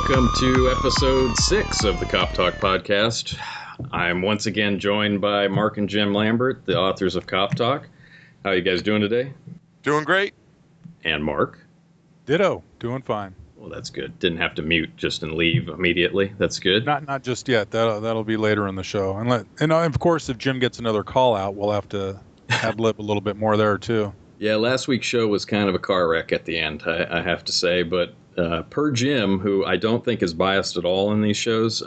Welcome to episode 6 of the CopTalk podcast. I'm once again joined by Mark and Jim Lambert, the authors of CopTalk. How are you guys doing today? Doing great. And Mark? Ditto. Doing fine. Well, that's good. Didn't have to mute just and leave immediately. That's good. Not just yet. That'll be later in the show. And of course, if Jim gets another call out, we'll have to ad-lib a little bit more there too. Yeah, last week's show was kind of a car wreck at the end, I have to say. But per Jim, who I don't think is biased at all in these shows,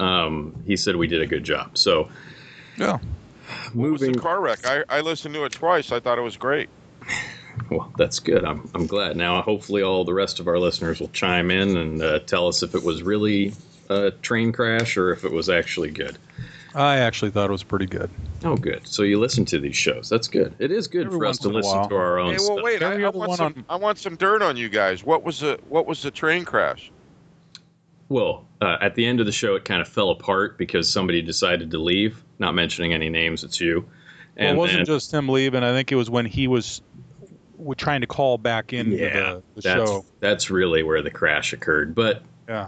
he said we did a good job. So, yeah. What was the car wreck? I listened to it twice. I thought it was great. Well, that's good. I'm glad. Now, hopefully all the rest of our listeners will chime in and tell us if it was really a train crash or if it was actually good. I actually thought it was pretty good. Oh, good. So you listen to these shows. That's good. It is good for us to listen to our own stuff. Wait. I want some dirt on you guys. What was the train crash? Well, at the end of the show, it kind of fell apart because somebody decided to leave. Not mentioning any names, it's you. And well, it wasn't just him leaving. I think it was when he was trying to call back into the show. That's really where the crash occurred. But,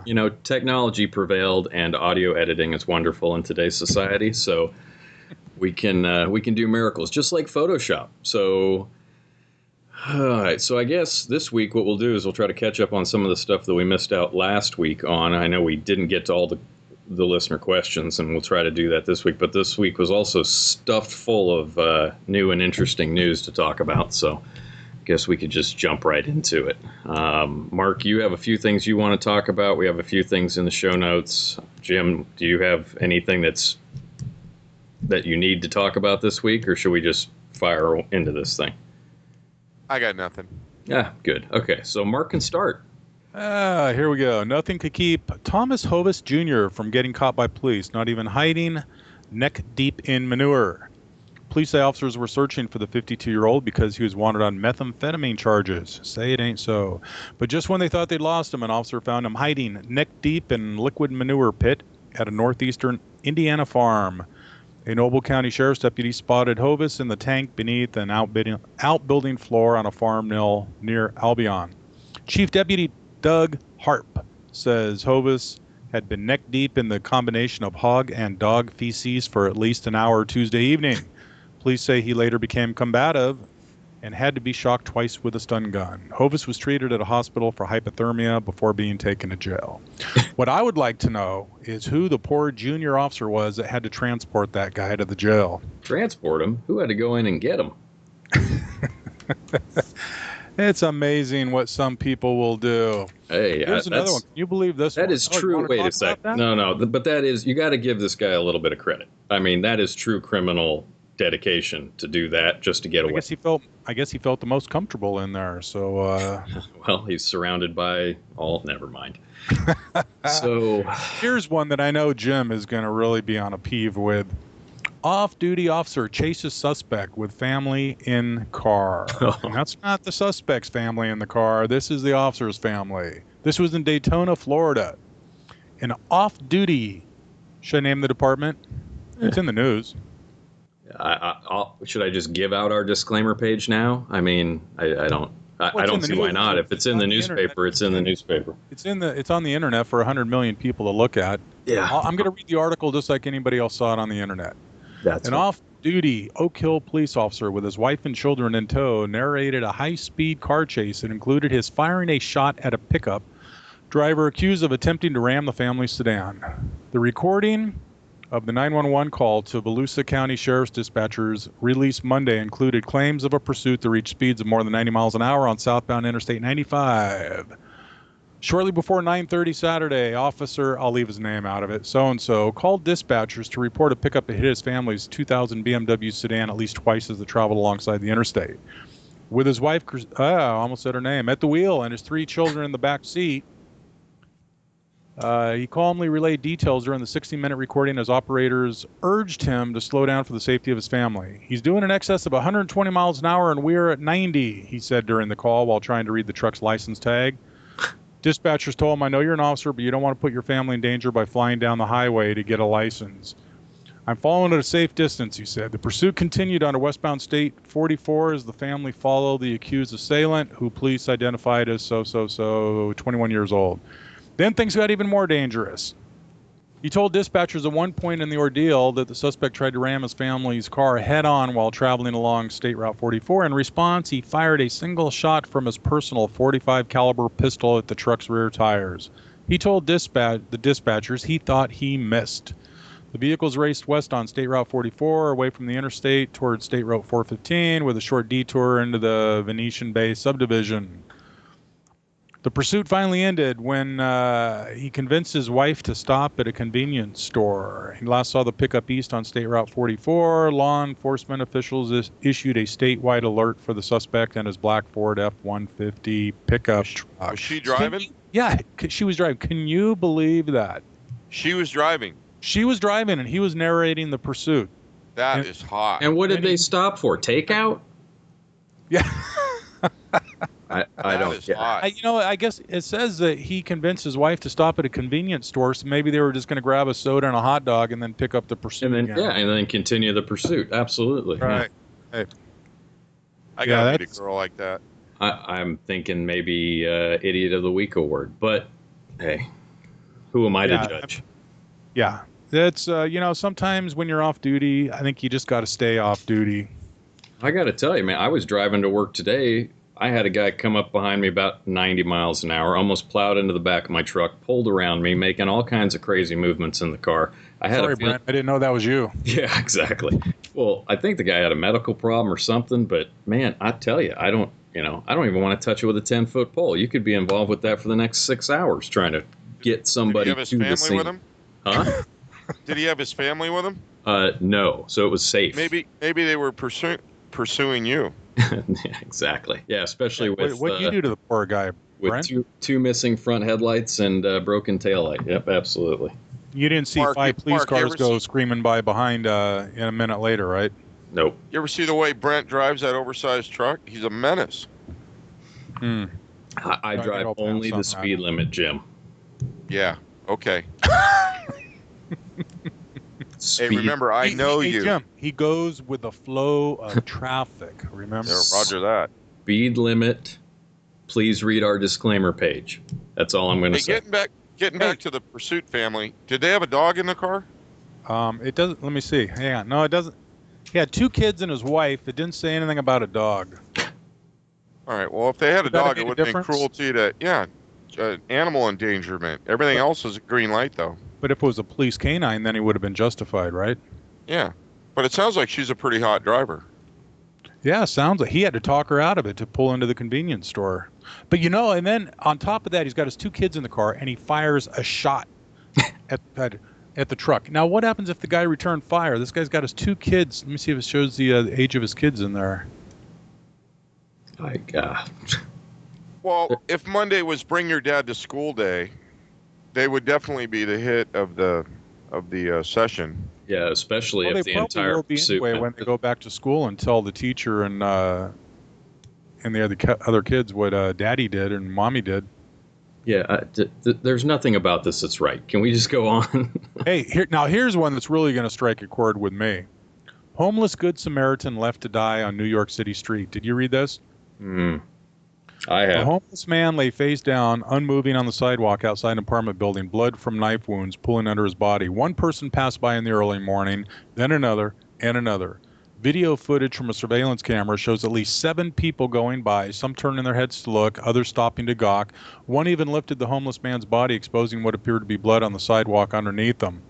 you know, technology prevailed and audio editing is wonderful in today's society. So we can do miracles, just like Photoshop. So, all right. So I guess this week what we'll do is we'll try to catch up on some of the stuff that we missed out last week on. I know we didn't get to all the listener questions, and we'll try to do that this week. But this week was also stuffed full of new and interesting news to talk about. So I guess we could just jump right into it. Mark, you have a few things you want to talk about. We have a few things in the show notes. Jim, do you have anything that you need to talk about this week, or should we just fire into this thing? I got nothing. Yeah, good. Okay, so Mark can start. Here we go. Nothing could keep Thomas Hovis Jr. from getting caught by police, not even hiding neck deep in manure. Police officers were searching for the 52-year-old because he was wanted on methamphetamine charges. Say it ain't so. But just when they thought they'd lost him, an officer found him hiding neck deep in liquid manure pit at a northeastern Indiana farm. A Noble County Sheriff's deputy spotted Hovis in the tank beneath an outbuilding floor on a farm mill near Albion. Chief Deputy Doug Harp says Hovis had been neck deep in the combination of hog and dog feces for at least an hour Tuesday evening. Police say he later became combative and had to be shocked twice with a stun gun. Hovis was treated at a hospital for hypothermia before being taken to jail. What I would like to know is who the poor junior officer was that had to transport that guy to the jail. Transport him? Who had to go in and get him? It's amazing what some people will do. Hey, here's another one. Can you believe this one? That one? is true. Wait a sec. No, but that is, you got to give this guy a little bit of credit. I mean, that is true criminal dedication to do that just to get away. I guess he felt the most comfortable in there. So, well, he's surrounded by all. Never mind. So here's one that I know Jim is going to really be on a peeve with. Off-duty officer chases suspect with family in car. And that's not the suspect's family in the car. This is the officer's family. This was in Daytona, Florida. An off-duty, should I name the department? It's in the news. Should I just give out our disclaimer page now? I mean, I don't see why not. If it's in the newspaper, it's in the newspaper. It's on the internet for 100 million people to look at. Yeah. I'm going to read the article just like anybody else saw it on the internet. An off-duty Oak Hill police officer with his wife and children in tow narrated a high-speed car chase that included his firing a shot at a pickup driver accused of attempting to ram the family sedan. The recording of the 911 call to Volusia County Sheriff's dispatchers released Monday included claims of a pursuit that reached speeds of more than 90 miles an hour on southbound Interstate 95. Shortly before 9:30 Saturday, officer, I'll leave his name out of it, so-and-so, called dispatchers to report a pickup that hit his family's 2000 BMW sedan at least twice as it traveled alongside the interstate. With his wife, I almost said her name, at the wheel and his 3 children in the back seat, he calmly relayed details during the 60-minute recording as operators urged him to slow down for the safety of his family. He's doing in excess of 120 miles an hour and we're at 90, he said during the call while trying to read the truck's license tag. Dispatchers told him, I know you're an officer, but you don't want to put your family in danger by flying down the highway to get a license. I'm following at a safe distance, he said. The pursuit continued on a westbound State 44 as the family followed the accused assailant, who police identified as 21 years old. Then things got even more dangerous. He told dispatchers at one point in the ordeal that the suspect tried to ram his family's car head-on while traveling along State Route 44. In response, he fired a single shot from his personal .45 caliber pistol at the truck's rear tires. He told the dispatchers he thought he missed. The vehicles raced west on State Route 44, away from the interstate, towards State Route 415, with a short detour into the Venetian Bay subdivision. The pursuit finally ended when he convinced his wife to stop at a convenience store. He last saw the pickup east on State Route 44. Law enforcement officials issued a statewide alert for the suspect and his black Ford F-150 pickup truck. Was she driving? Yeah, she was driving. Can you believe that? She was driving. She was driving, and he was narrating the pursuit. That is hot. And what did they stop for? Takeout? Yeah. I don't get it. I guess it says that he convinced his wife to stop at a convenience store, so maybe they were just going to grab a soda and a hot dog and then pick up the pursuit and then, again. Yeah, and then continue the pursuit. Absolutely. Right. Yeah. Hey. I gotta meet a girl like that. I'm thinking maybe Idiot of the Week award, but hey, who am I to judge? Yeah. That's, sometimes when you're off duty, I think you just got to stay off duty. I got to tell you, man, I was driving to work today. I had a guy come up behind me about 90 miles an hour, almost plowed into the back of my truck, pulled around me, making all kinds of crazy movements in the car. Sorry, Brent, I didn't know that was you. Yeah, exactly. Well, I think the guy had a medical problem or something, but man, I tell you, I don't even want to touch it with a 10-foot pole. You could be involved with that for the next 6 hours trying to get somebody to the scene. Did he have his family with him? Huh? Did he have his family with him? No, so it was safe. Maybe they were pursuing you. Yeah, exactly. Yeah, especially with what do you do to the poor guy, Brent? With two missing front headlights and broken taillight. Yep, absolutely. You didn't see five police cars go screaming by behind in a minute later, right? Nope. You ever see the way Brent drives that oversized truck? He's a menace. I drive only the speed limit, Jim. Yeah. Okay. Hey, remember, I know you. Jim, he goes with the flow of traffic, remember? Yeah, roger that. Speed limit. Please read our disclaimer page. That's all I'm going to say. Getting back to the pursuit family, did they have a dog in the car? It doesn't. Let me see. Hang on. No, it doesn't. He had 2 kids and his wife. It didn't say anything about a dog. All right. Well, if they had a dog, it would have been cruelty to, animal endangerment. Everything else is a green light, though. But if it was a police canine, then he would have been justified, right? Yeah. But it sounds like she's a pretty hot driver. Yeah, sounds like he had to talk her out of it to pull into the convenience store. But and then on top of that, he's got his 2 kids in the car, and he fires a shot at the truck. Now, what happens if the guy returned fire? This guy's got his 2 kids. Let me see if it shows the age of his kids in there. My God. Well, if Monday was Bring Your Dad to School Day, they would definitely be the hit of the session. Yeah, especially if the entire pursuit. Anyway, when they go back to school and tell the teacher and the other kids what Daddy did and Mommy did. Yeah, there's nothing about this that's right. Can we just go on? Hey, here's one that's really going to strike a chord with me. Homeless Good Samaritan left to die on New York City street. Did you read this? I have. A homeless man lay face down, unmoving on the sidewalk outside an apartment building, blood from knife wounds pooling under his body. One person passed by in the early morning, then another, and another. Video footage from a surveillance camera shows at least 7 people going by, some turning their heads to look, others stopping to gawk. One even lifted the homeless man's body, exposing what appeared to be blood on the sidewalk underneath them.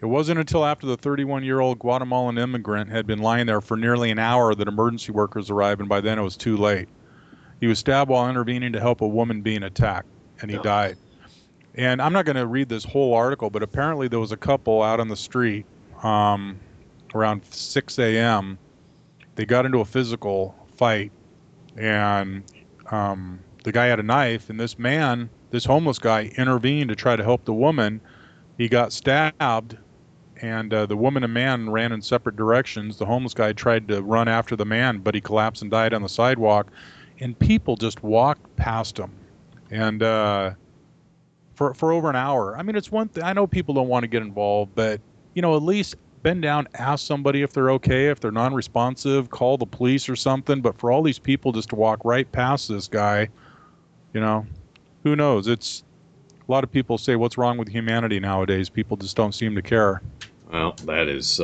It wasn't until after the 31-year-old Guatemalan immigrant had been lying there for nearly an hour that emergency workers arrived, and by then it was too late. He was stabbed while intervening to help a woman being attacked, and he died. And I'm not going to read this whole article, but apparently there was a couple out on the street around 6 a.m. They got into a physical fight, and the guy had a knife, and this homeless guy, intervened to try to help the woman. He got stabbed, and the woman and man ran in separate directions. The homeless guy tried to run after the man, but he collapsed and died on the sidewalk. And people just walked past him, and for over an hour. I mean, it's one thing. I know people don't want to get involved, but at least bend down, ask somebody if they're okay, if they're non-responsive, call the police or something. But for all these people just to walk right past this guy, who knows? It's A lot of people say, what's wrong with humanity nowadays? People just don't seem to care. Well, that is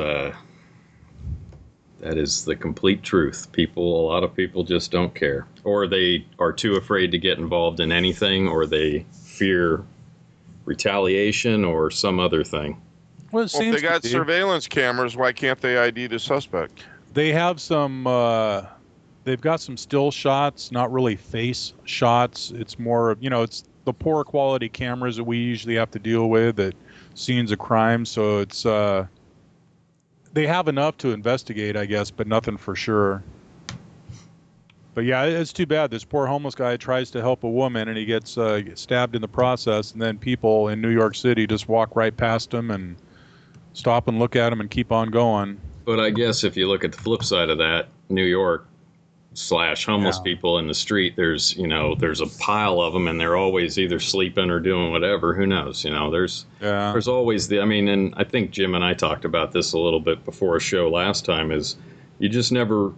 the complete truth. A lot of people just don't care. Or they are too afraid to get involved in anything, or they fear retaliation or some other thing. Well, if they got surveillance cameras, why can't they ID the suspect? They have some, they've got some still shots, not really face shots. It's more, it's the poor quality cameras that we usually have to deal with at scenes of crime. So it's, they have enough to investigate, I guess, but nothing for sure. But yeah, it's too bad. This poor homeless guy tries to help a woman and he gets stabbed in the process. And then people in New York City just walk right past him and stop and look at him and keep on going. But I guess if you look at the flip side of that, New York / homeless people in the street, there's a pile of them and they're always either sleeping or doing whatever. Who knows? There's always and I think Jim and I talked about this a little bit before a show last time, is you just never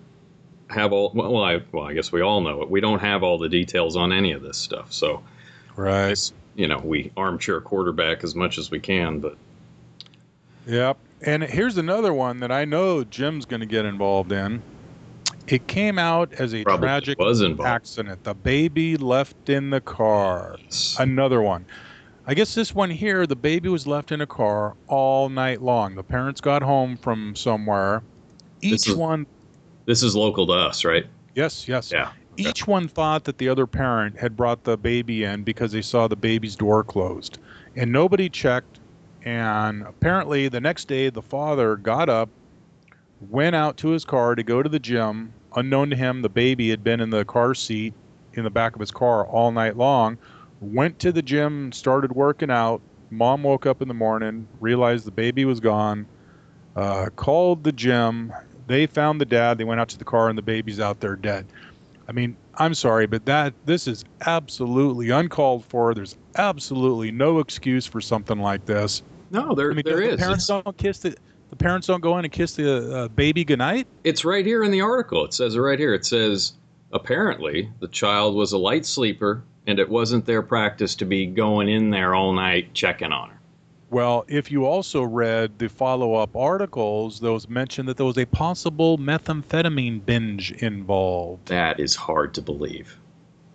have I guess we all know it. We don't have all the details on any of this stuff. So, right. We armchair quarterback as much as we can, but. Yep. And here's another one that I know Jim's going to get involved in. It came out as a tragic accident. The baby left in the car. Another one. I guess this one here, the baby was left in a car all night long. The parents got home from somewhere. This is local to us, right? Yes. Yeah. Okay. Each one thought that the other parent had brought the baby in because they saw the baby's door closed. And nobody checked. And apparently the next day, the father got up, went out to his car to go to the gym. Unknown to him, the baby had been in the car seat in the back of his car all night long. Went to the gym, started working out. Mom woke up in the morning, realized the baby was gone, called the gym. They found the dad. They went out to the car, and the baby's out there dead. I mean, I'm sorry, but this is absolutely uncalled for. There's absolutely no excuse for something like this. No, there is. The parents don't go in and kiss the baby goodnight? It's right here in the article. It says it right here. It says, apparently, the child was a light sleeper, and it wasn't their practice to be going in there all night checking on her. Well, if you also read the follow-up articles, those mentioned that there was a possible methamphetamine binge involved. That is hard to believe.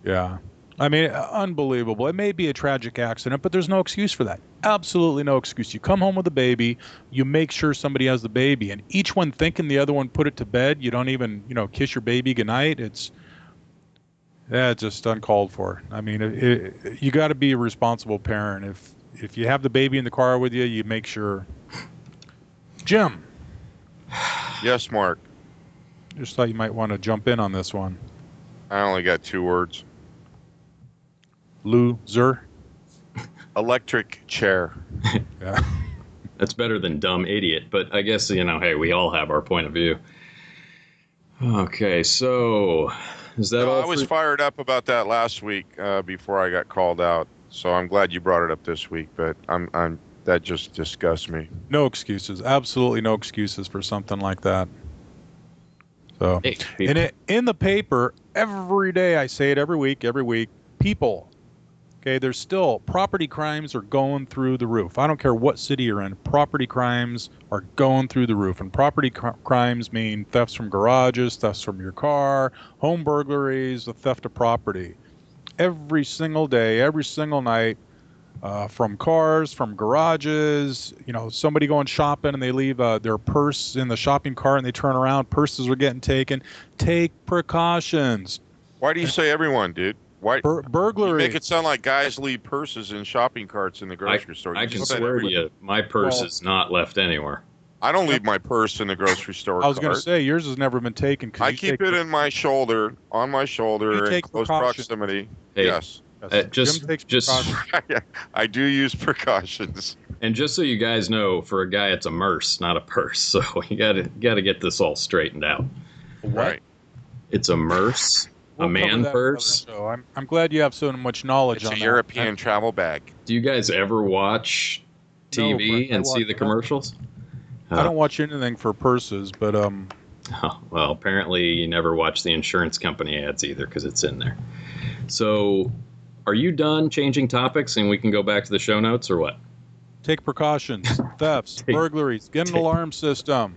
Yeah. I mean, unbelievable. It may be a tragic accident, but there's no excuse for that. Absolutely no excuse. You come home with a baby, you make sure somebody has the baby, and each one thinking the other one put it to bed. You don't even, kiss your baby goodnight. It's just uncalled for. I mean, you got to be a responsible parent. If you have the baby in the car with you, you make sure. Jim. Yes, Mark. Just thought you might want to jump in on this one. I only got 2 words. Loser. Electric chair. Yeah. That's better than dumb idiot, but I guess, hey, we all have our point of view. Okay, so is that all? I was fired up about that last week before I got called out. So I'm glad you brought it up this week, but that just disgusts me. No excuses. Absolutely no excuses for something like that. So, in the paper every day, I say it every week, people. Okay, there's still property crimes are going through the roof. I don't care what city you're in. Property crimes are going through the roof. And property crimes mean thefts from garages, thefts from your car, home burglaries, the theft of property. Every single day, every single night, from cars, from garages, somebody going shopping and they leave their purse in the shopping cart and they turn around, purses are getting taken. Take precautions. Why do you say everyone, dude? Why burglary? You make it sound like guys leave purses in shopping carts in the grocery store. I can swear to you, my purse is not left anywhere. I don't leave my purse in the grocery store. I was going to say yours has never been taken. I keep it on my shoulder, in close proximity. Hey, yes. Just I do use precautions. And just so you guys know, for a guy, it's a merce, not a purse. So you gotta get this all straightened out. Right. It's a merce. A man purse. So I'm glad you have so much knowledge on that. It's a European travel bag. Do you guys ever watch TV and see the commercials? I don't watch anything for purses, but well, apparently you never watch the insurance company ads either because it's in there. So are you done changing topics and we can go back to the show notes or what? Take precautions. Thefts, burglaries, get an alarm system.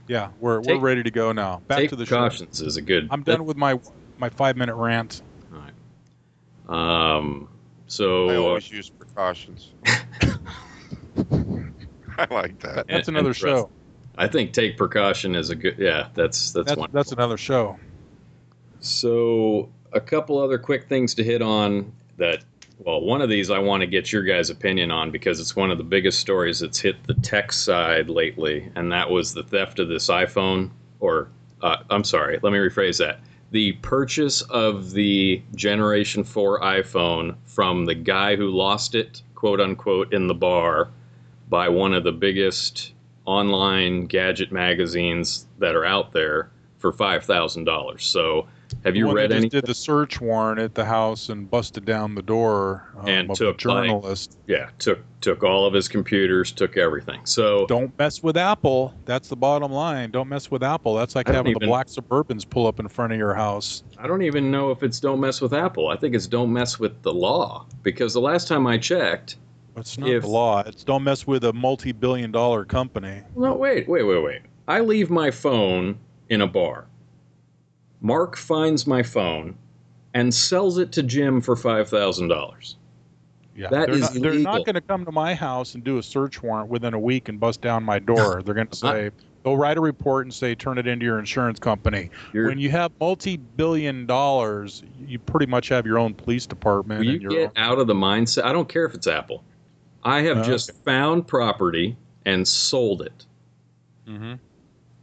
Yeah, we're ready to go now. Back to the show. Take precautions is a good. I'm done with my 5-minute rant. All right. So I always use precautions. I like that. That's another show. I think take precaution is a good. Yeah, that's wonderful. That's another show. So a couple other quick things to hit on that. Well, one of these I want to get your guys' opinion on because it's one of the biggest stories that's hit the tech side lately, and that was the theft of this iPhone. I'm sorry, let me rephrase that. The purchase of the Generation 4 iPhone from the guy who lost it, quote unquote, in the bar by one of the biggest online gadget magazines that are out there for $5,000. So have you read any? Did the search warrant at the house and busted down the door and of took a journalist. Took all of his computers, took everything. So don't mess with Apple. That's the bottom line. Don't mess with Apple. That's like having the black Suburbans pull up in front of your house. I don't even know if it's don't mess with Apple. I think it's don't mess with the law, because the last time I checked, it's not the law. It's don't mess with a multi-billion-dollar company. No, wait. I leave my phone in a bar. Mark finds my phone and sells it to Jim for $5,000. Yeah, they're not going to come to my house and do a search warrant within a week and bust down my door. They're going to say, go write a report and say, turn it into your insurance company. When you have multi-billion dollars, you pretty much have your own police department. You get out of the mindset. I don't care if it's Apple. I have just found property and sold it. Mm-hmm.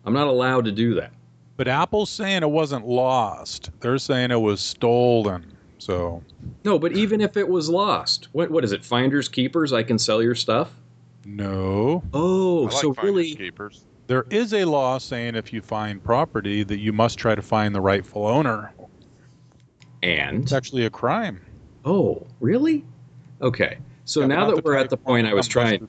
I'm not allowed to do that. But Apple's saying it wasn't lost. They're saying it was stolen. So no, but even if it was lost, what is it? Finders keepers? I can sell your stuff? No. Oh, I like so really, keepers. There is a law saying if you find property that you must try to find the rightful owner. And it's actually a crime. Oh, really? Okay. So now that we're at the point I was trying.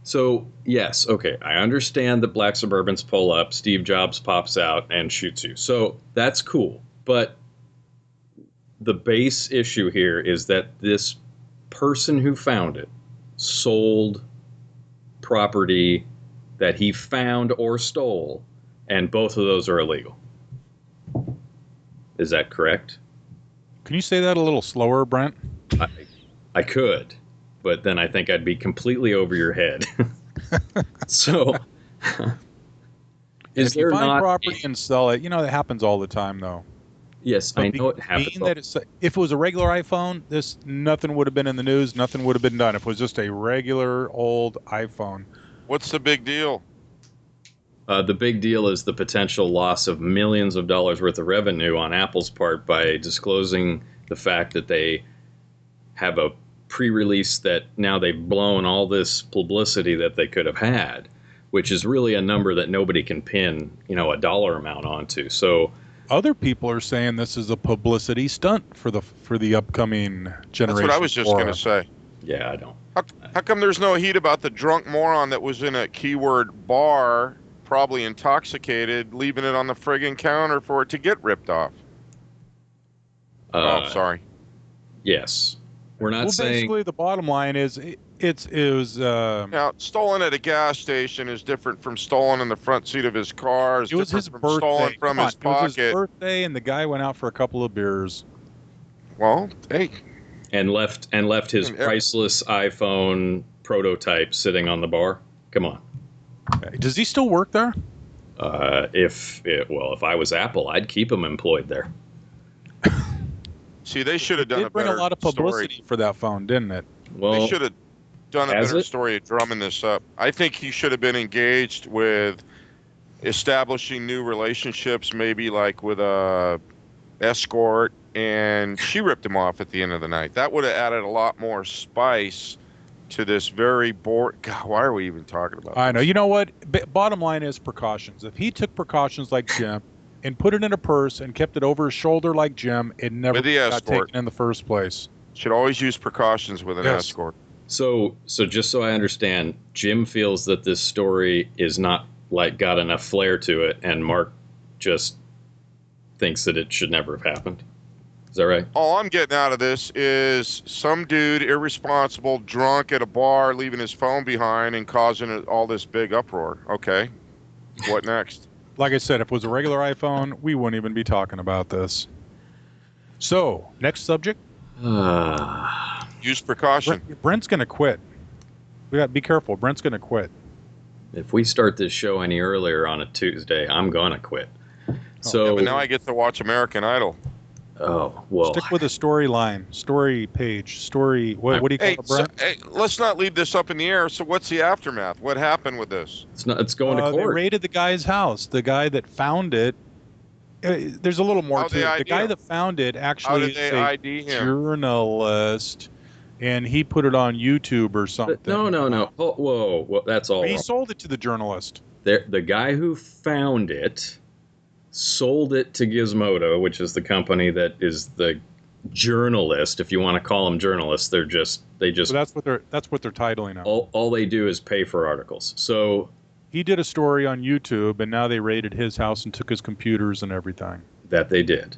So, yes, okay, I understand that black Suburbans pull up, Steve Jobs pops out and shoots you. So that's cool. But the base issue here is that this person who found it sold property that he found or stole, and both of those are illegal. Is that correct? Can you say that a little slower, Brent? I could, but then I think I'd be completely over your head. So, if you find property and sell it, that happens all the time, though. Yes, I know it happens. If it was a regular iPhone, nothing would have been in the news, nothing would have been done. If it was just a regular old iPhone. What's the big deal? The big deal is the potential loss of millions of dollars worth of revenue on Apple's part by disclosing the fact that they have a pre-release that now they've blown all this publicity that they could have had, which is really a number that nobody can pin, a dollar amount onto. So other people are saying this is a publicity stunt for the upcoming generation. That's what I was just going to say. Yeah, I don't. How come there's no heat about the drunk moron that was in a keyword bar, probably intoxicated, leaving it on the friggin' counter for it to get ripped off? Sorry. Yes. We're not saying. Basically, the bottom line is it was. Now, stolen at a gas station is different from stolen in the front seat of his car. It was his birthday. Stolen from his pocket. It was his birthday, and the guy went out for a couple of beers. Well, hey. And left his priceless iPhone prototype sitting on the bar. Come on. Does he still work there? If I was Apple, I'd keep him employed there. See, they should have done a better bring a lot of publicity for that phone, didn't it? Well, they should have done a better story of drumming this up. I think he should have been engaged with establishing new relationships, maybe like with a escort, and she ripped him off at the end of the night. That would have added a lot more spice to this very boring. God, why are we even talking about this? I know. You know what? Bottom line is precautions. If he took precautions like Jim and put it in a purse and kept it over his shoulder like Jim, it never got taken in the first place. Should always use precautions with an escort. So just so I understand, Jim feels that this story is not got enough flair to it, and Mark just thinks that it should never have happened. Is that right? All I'm getting out of this is some dude irresponsible, drunk at a bar, leaving his phone behind and causing all this big uproar. Okay. What next? Like I said, if it was a regular iPhone, we wouldn't even be talking about this. So, next subject. Use precaution. Brent's going to quit. We got to be careful. Brent's going to quit. If we start this show any earlier on a Tuesday, I'm going to quit. So, yeah, but now I get to watch American Idol. Oh, well. Stick with a storyline, story page, story. What do you call it, Brent? So, let's not leave this up in the air. So what's the aftermath? What happened with this? It's going to court. They raided the guy's house. The guy that found it. There's a little more to it. The guy that found it actually is a journalist, and he put it on YouTube or something. No. Oh, whoa, that's all. He sold it to the journalist. The guy who found it sold it to Gizmodo, which is the company that is the journalist. If you want to call them journalists, they just. So that's what they're titling them. All they do is pay for articles. So he did a story on YouTube, and now they raided his house and took his computers and everything. That they did.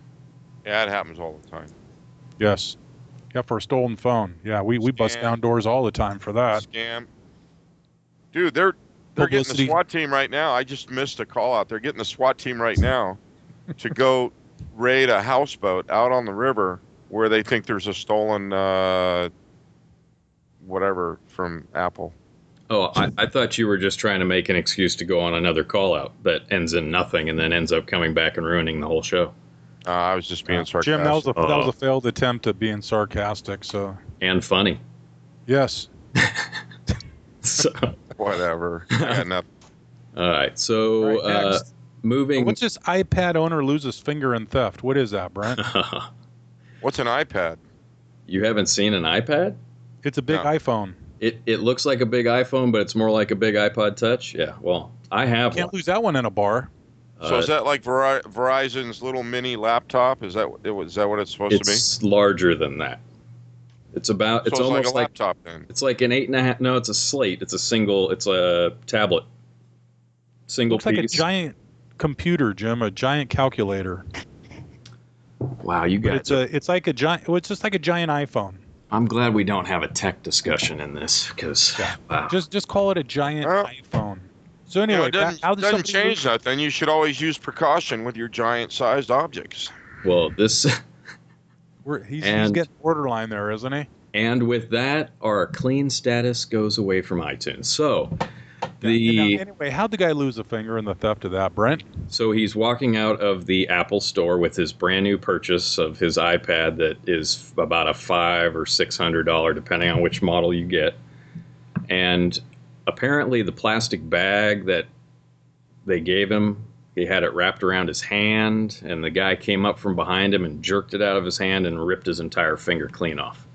Yeah, it happens all the time. Yes. Yeah, for a stolen phone. Yeah, we bust down doors all the time for that. Scam. Dude, they're getting the SWAT team right now. I just missed a call out. They're getting the SWAT team right now to go raid a houseboat out on the river where they think there's a stolen whatever from Apple. Oh, I thought you were just trying to make an excuse to go on another call out that ends in nothing and then ends up coming back and ruining the whole show. I was just being sarcastic. Jim, that was a failed attempt at being sarcastic. So and funny. Yes. So whatever. I got nothing. All right. So moving. What's this iPad owner loses finger in theft? What is that, Brent? What's an iPad? You haven't seen an iPad? It's a big iPhone. It looks like a big iPhone, but it's more like a big iPod Touch. Yeah. Well, I have. Can't lose that one in a bar. So is that like Verizon's little mini laptop? Is that what it's supposed to be? It's larger than that. It's about. It's almost like a laptop then. It's like an 8.5. No, it's a slate. It's a tablet. Single piece. Looks like a giant computer, Jim. A giant calculator. Wow, you got. It's like a giant. Well, it's just like a giant iPhone. I'm glad we don't have a tech discussion in this because wow. Just call it a giant iPhone. So anyway, it doesn't change nothing. You should always use precaution with your giant-sized objects. Well, this. He's getting borderline there, isn't he? And with that, our clean status goes away from iTunes. So, anyway, how'd the guy lose a finger in the theft of that, Brent? So he's walking out of the Apple store with his brand new purchase of his iPad that is about a $500 or $600, depending on which model you get. And apparently the plastic bag that they gave him, he had it wrapped around his hand, and the guy came up from behind him and jerked it out of his hand and ripped his entire finger clean off.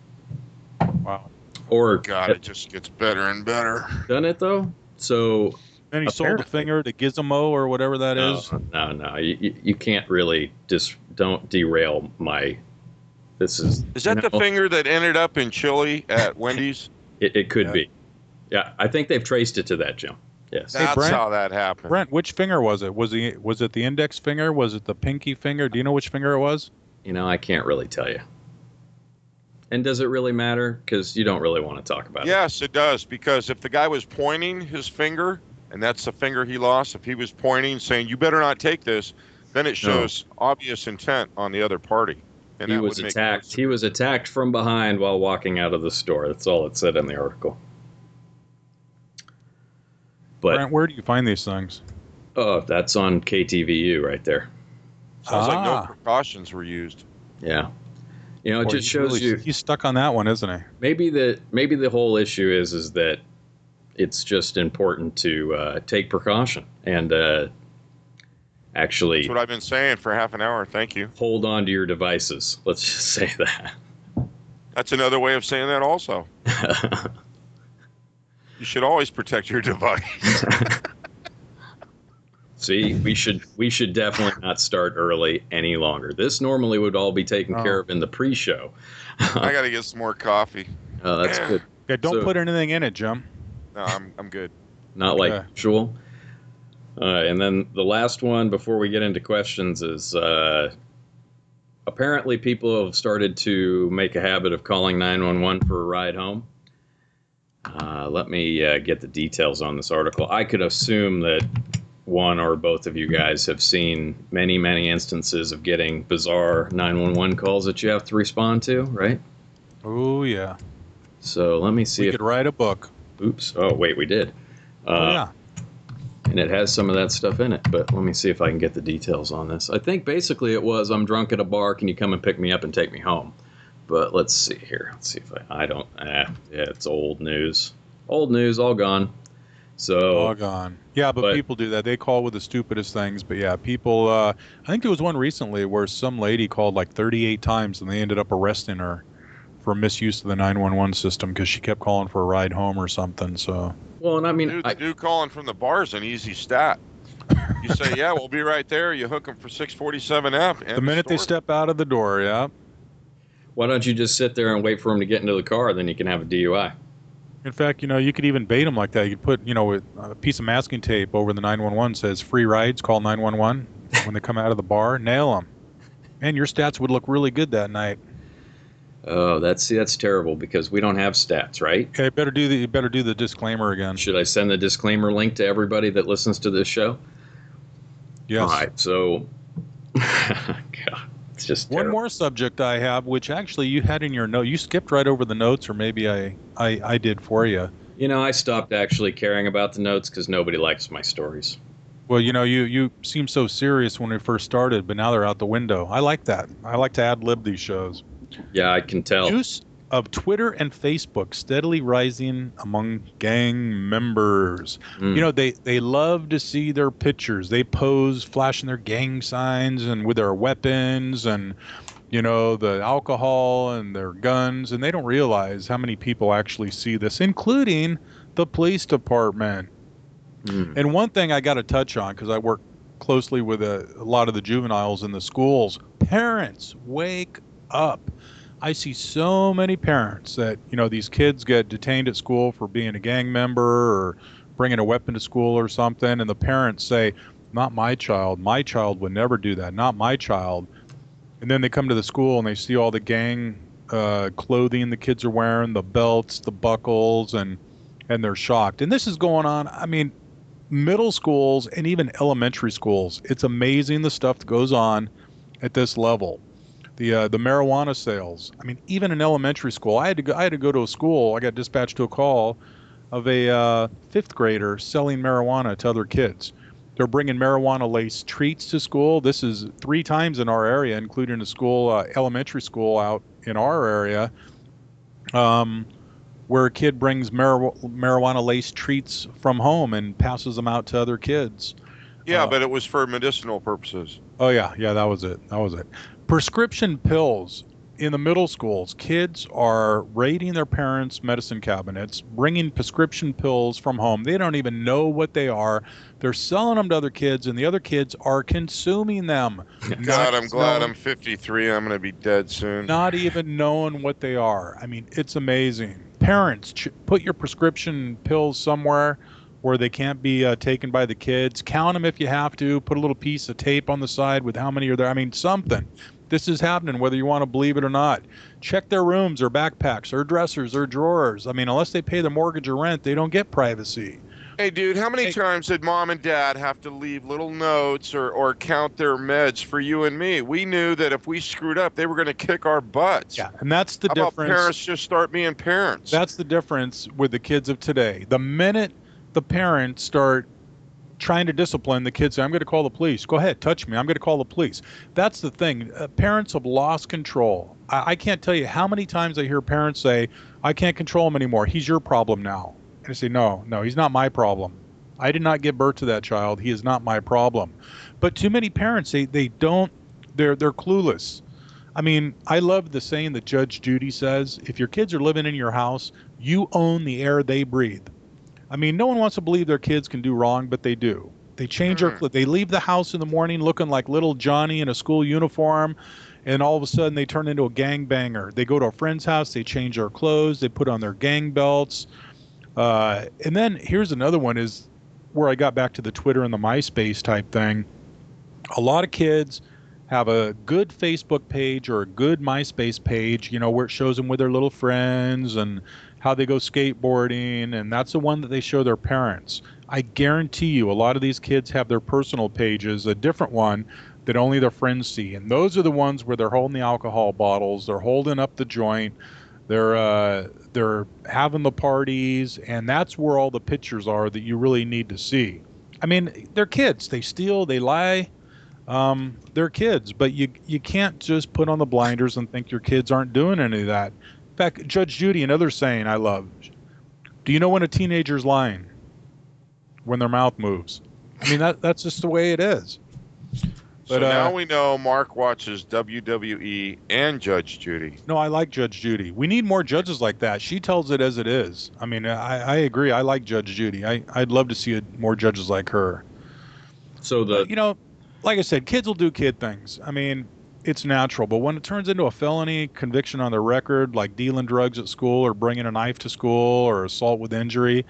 Wow. Or God, it just gets better and better. Doesn't it, though? So then he sold the finger to Gizmo or whatever that is. No. You can't really don't derail my. This is. Is that the finger that ended up in Chile at Wendy's? It could be. Yeah, I think they've traced it to that, Jim. Yes. That's how that happened. Brent, which finger was it? Was it the index finger? Was it the pinky finger? Do you know which finger it was? I can't really tell you. And does it really matter? Because you don't really want to talk about it. Yes, it does. Because if the guy was pointing his finger, and that's the finger he lost, if he was pointing, saying, you better not take this, then it shows obvious intent on the other party. And he was attacked. He was attacked from behind while walking out of the store. That's all it said in the article. But Brent, where do you find these things? Oh, that's on KTVU right there. Sounds like no precautions were used. Yeah. It just shows you he's stuck on that one, isn't he? Maybe the whole issue is that it's just important to take precaution and actually. That's what I've been saying for half an hour. Thank you. Hold on to your devices. Let's just say that. That's another way of saying that also. You should always protect your device. See, we should definitely not start early any longer. This normally would all be taken care of in the pre-show. I got to get some more coffee. Oh, that's good. Yeah, don't put anything in it, Jim. No, I'm good. Not like usual. And then the last one before we get into questions is apparently people have started to make a habit of calling 911 for a ride home. Let me get the details on this article. I could assume that one or both of you guys have seen many, many instances of getting bizarre 911 calls that you have to respond to, right? Oh, yeah. So let me see. We could write a book. Oops. Oh, wait, we did. Yeah. And it has some of that stuff in it, but let me see if I can get the details on this. I think basically it was, I'm drunk at a bar, can you come and pick me up and take me home? But let's see here. Let's see if I don't, yeah, it's old news. Old news, all gone. So all gone. Yeah, but people do that. They call with the stupidest things. But yeah, people, I think there was one recently where some lady called like 38 times and they ended up arresting her for misuse of the 911 system because she kept calling for a ride home or something. So. Well, and I mean, dude, the dude calling from the bar is an easy stat. You say, yeah, we'll be right there. You hook them for 647F. The minute they step out of the door, yeah. Why don't you just sit there and wait for them to get into the car? Then you can have a DUI. In fact, you could even bait them like that. You could put, a piece of masking tape over the 911 says free rides, call 911 when they come out of the bar. Nail them. Man, your stats would look really good that night. Oh, that's terrible because we don't have stats, right? Okay, you better do the disclaimer again. Should I send the disclaimer link to everybody that listens to this show? Yes. All right, so God, it's just terrible. One more subject I have, which actually you had in your note. You skipped right over the notes, or maybe I did for you. I stopped actually caring about the notes because nobody likes my stories. Well, you seemed so serious when we first started, but now they're out the window. I like that. I like to ad-lib these shows. Yeah, I can tell. Use of Twitter and Facebook steadily rising among gang members. They love to see their pictures. They pose flashing their gang signs and with their weapons and, the alcohol and their guns. And they don't realize how many people actually see this, including the police department. And one thing I got to touch on, because I work closely with a lot of the juveniles in the schools, parents, wake up. I see so many parents that, these kids get detained at school for being a gang member or bringing a weapon to school or something. And the parents say, not my child. My child would never do that. Not my child. And then they come to the school and they see all the gang clothing the kids are wearing, the belts, the buckles, and they're shocked. And this is going on, middle schools and even elementary schools. It's amazing the stuff that goes on at this level. The marijuana sales. Even in elementary school, I had to go to a school. I got dispatched to a call of a fifth grader selling marijuana to other kids. They're bringing marijuana-laced treats to school. This is 3 times in our area, including a school, elementary school out in our area, where a kid brings marijuana-laced treats from home and passes them out to other kids. Yeah, but it was for medicinal purposes. Oh, yeah, that was it. Prescription pills in the middle schools. Kids are raiding their parents' medicine cabinets, bringing prescription pills from home. They don't even know what they are. They're selling them to other kids, and the other kids are consuming them. God, I'm glad I'm 53. I'm going to be dead soon. Not even knowing what they are. It's amazing. Parents, put your prescription pills somewhere where they can't be taken by the kids. Count them if you have to. Put a little piece of tape on the side with how many are there. Something. This is happening, whether you want to believe it or not. Check their rooms, their backpacks, their dressers, their drawers. Unless they pay the mortgage or rent, they don't get privacy. Hey, dude, how many times did mom and dad have to leave little notes or count their meds for you and me? We knew that if we screwed up, they were going to kick our butts. Yeah, and that's the difference. How about parents just start being parents? That's the difference with the kids of today. The minute the parents start trying to discipline the kids, say, I'm going to call the police. Go ahead, touch me. I'm going to call the police. That's the thing. Parents have lost control. I can't tell you how many times I hear parents say, I can't control him anymore. He's your problem now. And I say, no, he's not my problem. I did not give birth to that child. He is not my problem. But too many parents, they're clueless. I love the saying that Judge Judy says, if your kids are living in your house, you own the air they breathe. No one wants to believe their kids can do wrong, but they do. They change they leave the house in the morning looking like little Johnny in a school uniform, and all of a sudden they turn into a gangbanger. They go to a friend's house, they change their clothes, they put on their gang belts. And then here's another one is where I got back to the Twitter and the MySpace type thing. A lot of kids have a good Facebook page or a good MySpace page, where it shows them with their little friends and how they go skateboarding, and that's the one that they show their parents. I guarantee you a lot of these kids have their personal pages, a different one that only their friends see. And those are the ones where they're holding the alcohol bottles, they're holding up the joint, they're having the parties, and that's where all the pictures are that you really need to see. I mean, they're kids. They steal, they lie. They're kids, but you can't just put on the blinders and think your kids aren't doing any of that. In fact, Judge Judy, another saying I love. Do you know when a teenager's lying? When their mouth moves. I mean, that's just the way it is. But, so now we know Mark watches WWE and Judge Judy. No, I like Judge Judy. We need more judges like that. She tells it as it is. I mean, I agree. I like Judge Judy. I'd love to see more judges like her. So like I said, kids will do kid things. I mean, it's natural. But when it turns into a felony conviction on their record, like dealing drugs at school or bringing a knife to school or assault with injury,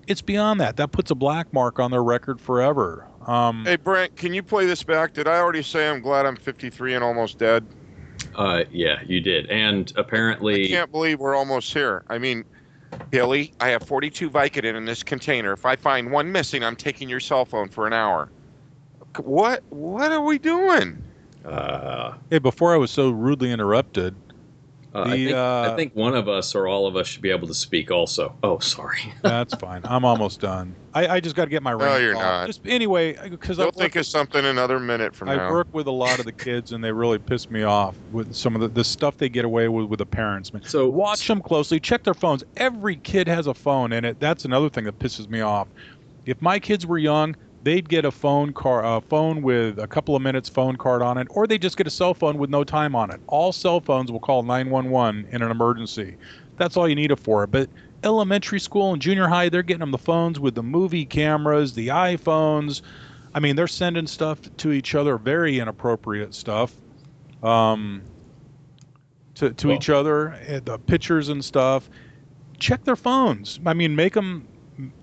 it's beyond that. That puts a black mark on their record forever. Hey, Brent, can you play this back? Did I already say I'm glad I'm 53 and almost dead? Yeah, you did. And apparently... I can't believe we're almost here. I mean, Billy, I have 42 Vicodin in this container. If I find one missing, I'm taking your cell phone for an hour. What are we doing? Hey, before I was so rudely interrupted, I think one of us or all of us should be able to speak also. Oh, sorry. That's fine. I'm almost done. I just got to get my rant. No, you're off. not. Just, anyway, because I'll think of something another minute from now. I work with a lot of the kids, and they really piss me off with some of the stuff they get away with the parents. So watch them closely. Check their phones. Every kid has a phone, and that's another thing that pisses me off. If my kids were young, they'd get a phone with a couple of minutes phone card on it, or they just get a cell phone with no time on it. All cell phones will call 911 in an emergency. That's all you need it for. But elementary school and junior high, they're getting them the phones with the movie cameras, the iPhones. I mean, they're sending stuff to each other, very inappropriate stuff, to each other, the pictures and stuff. Check their phones. I mean, make them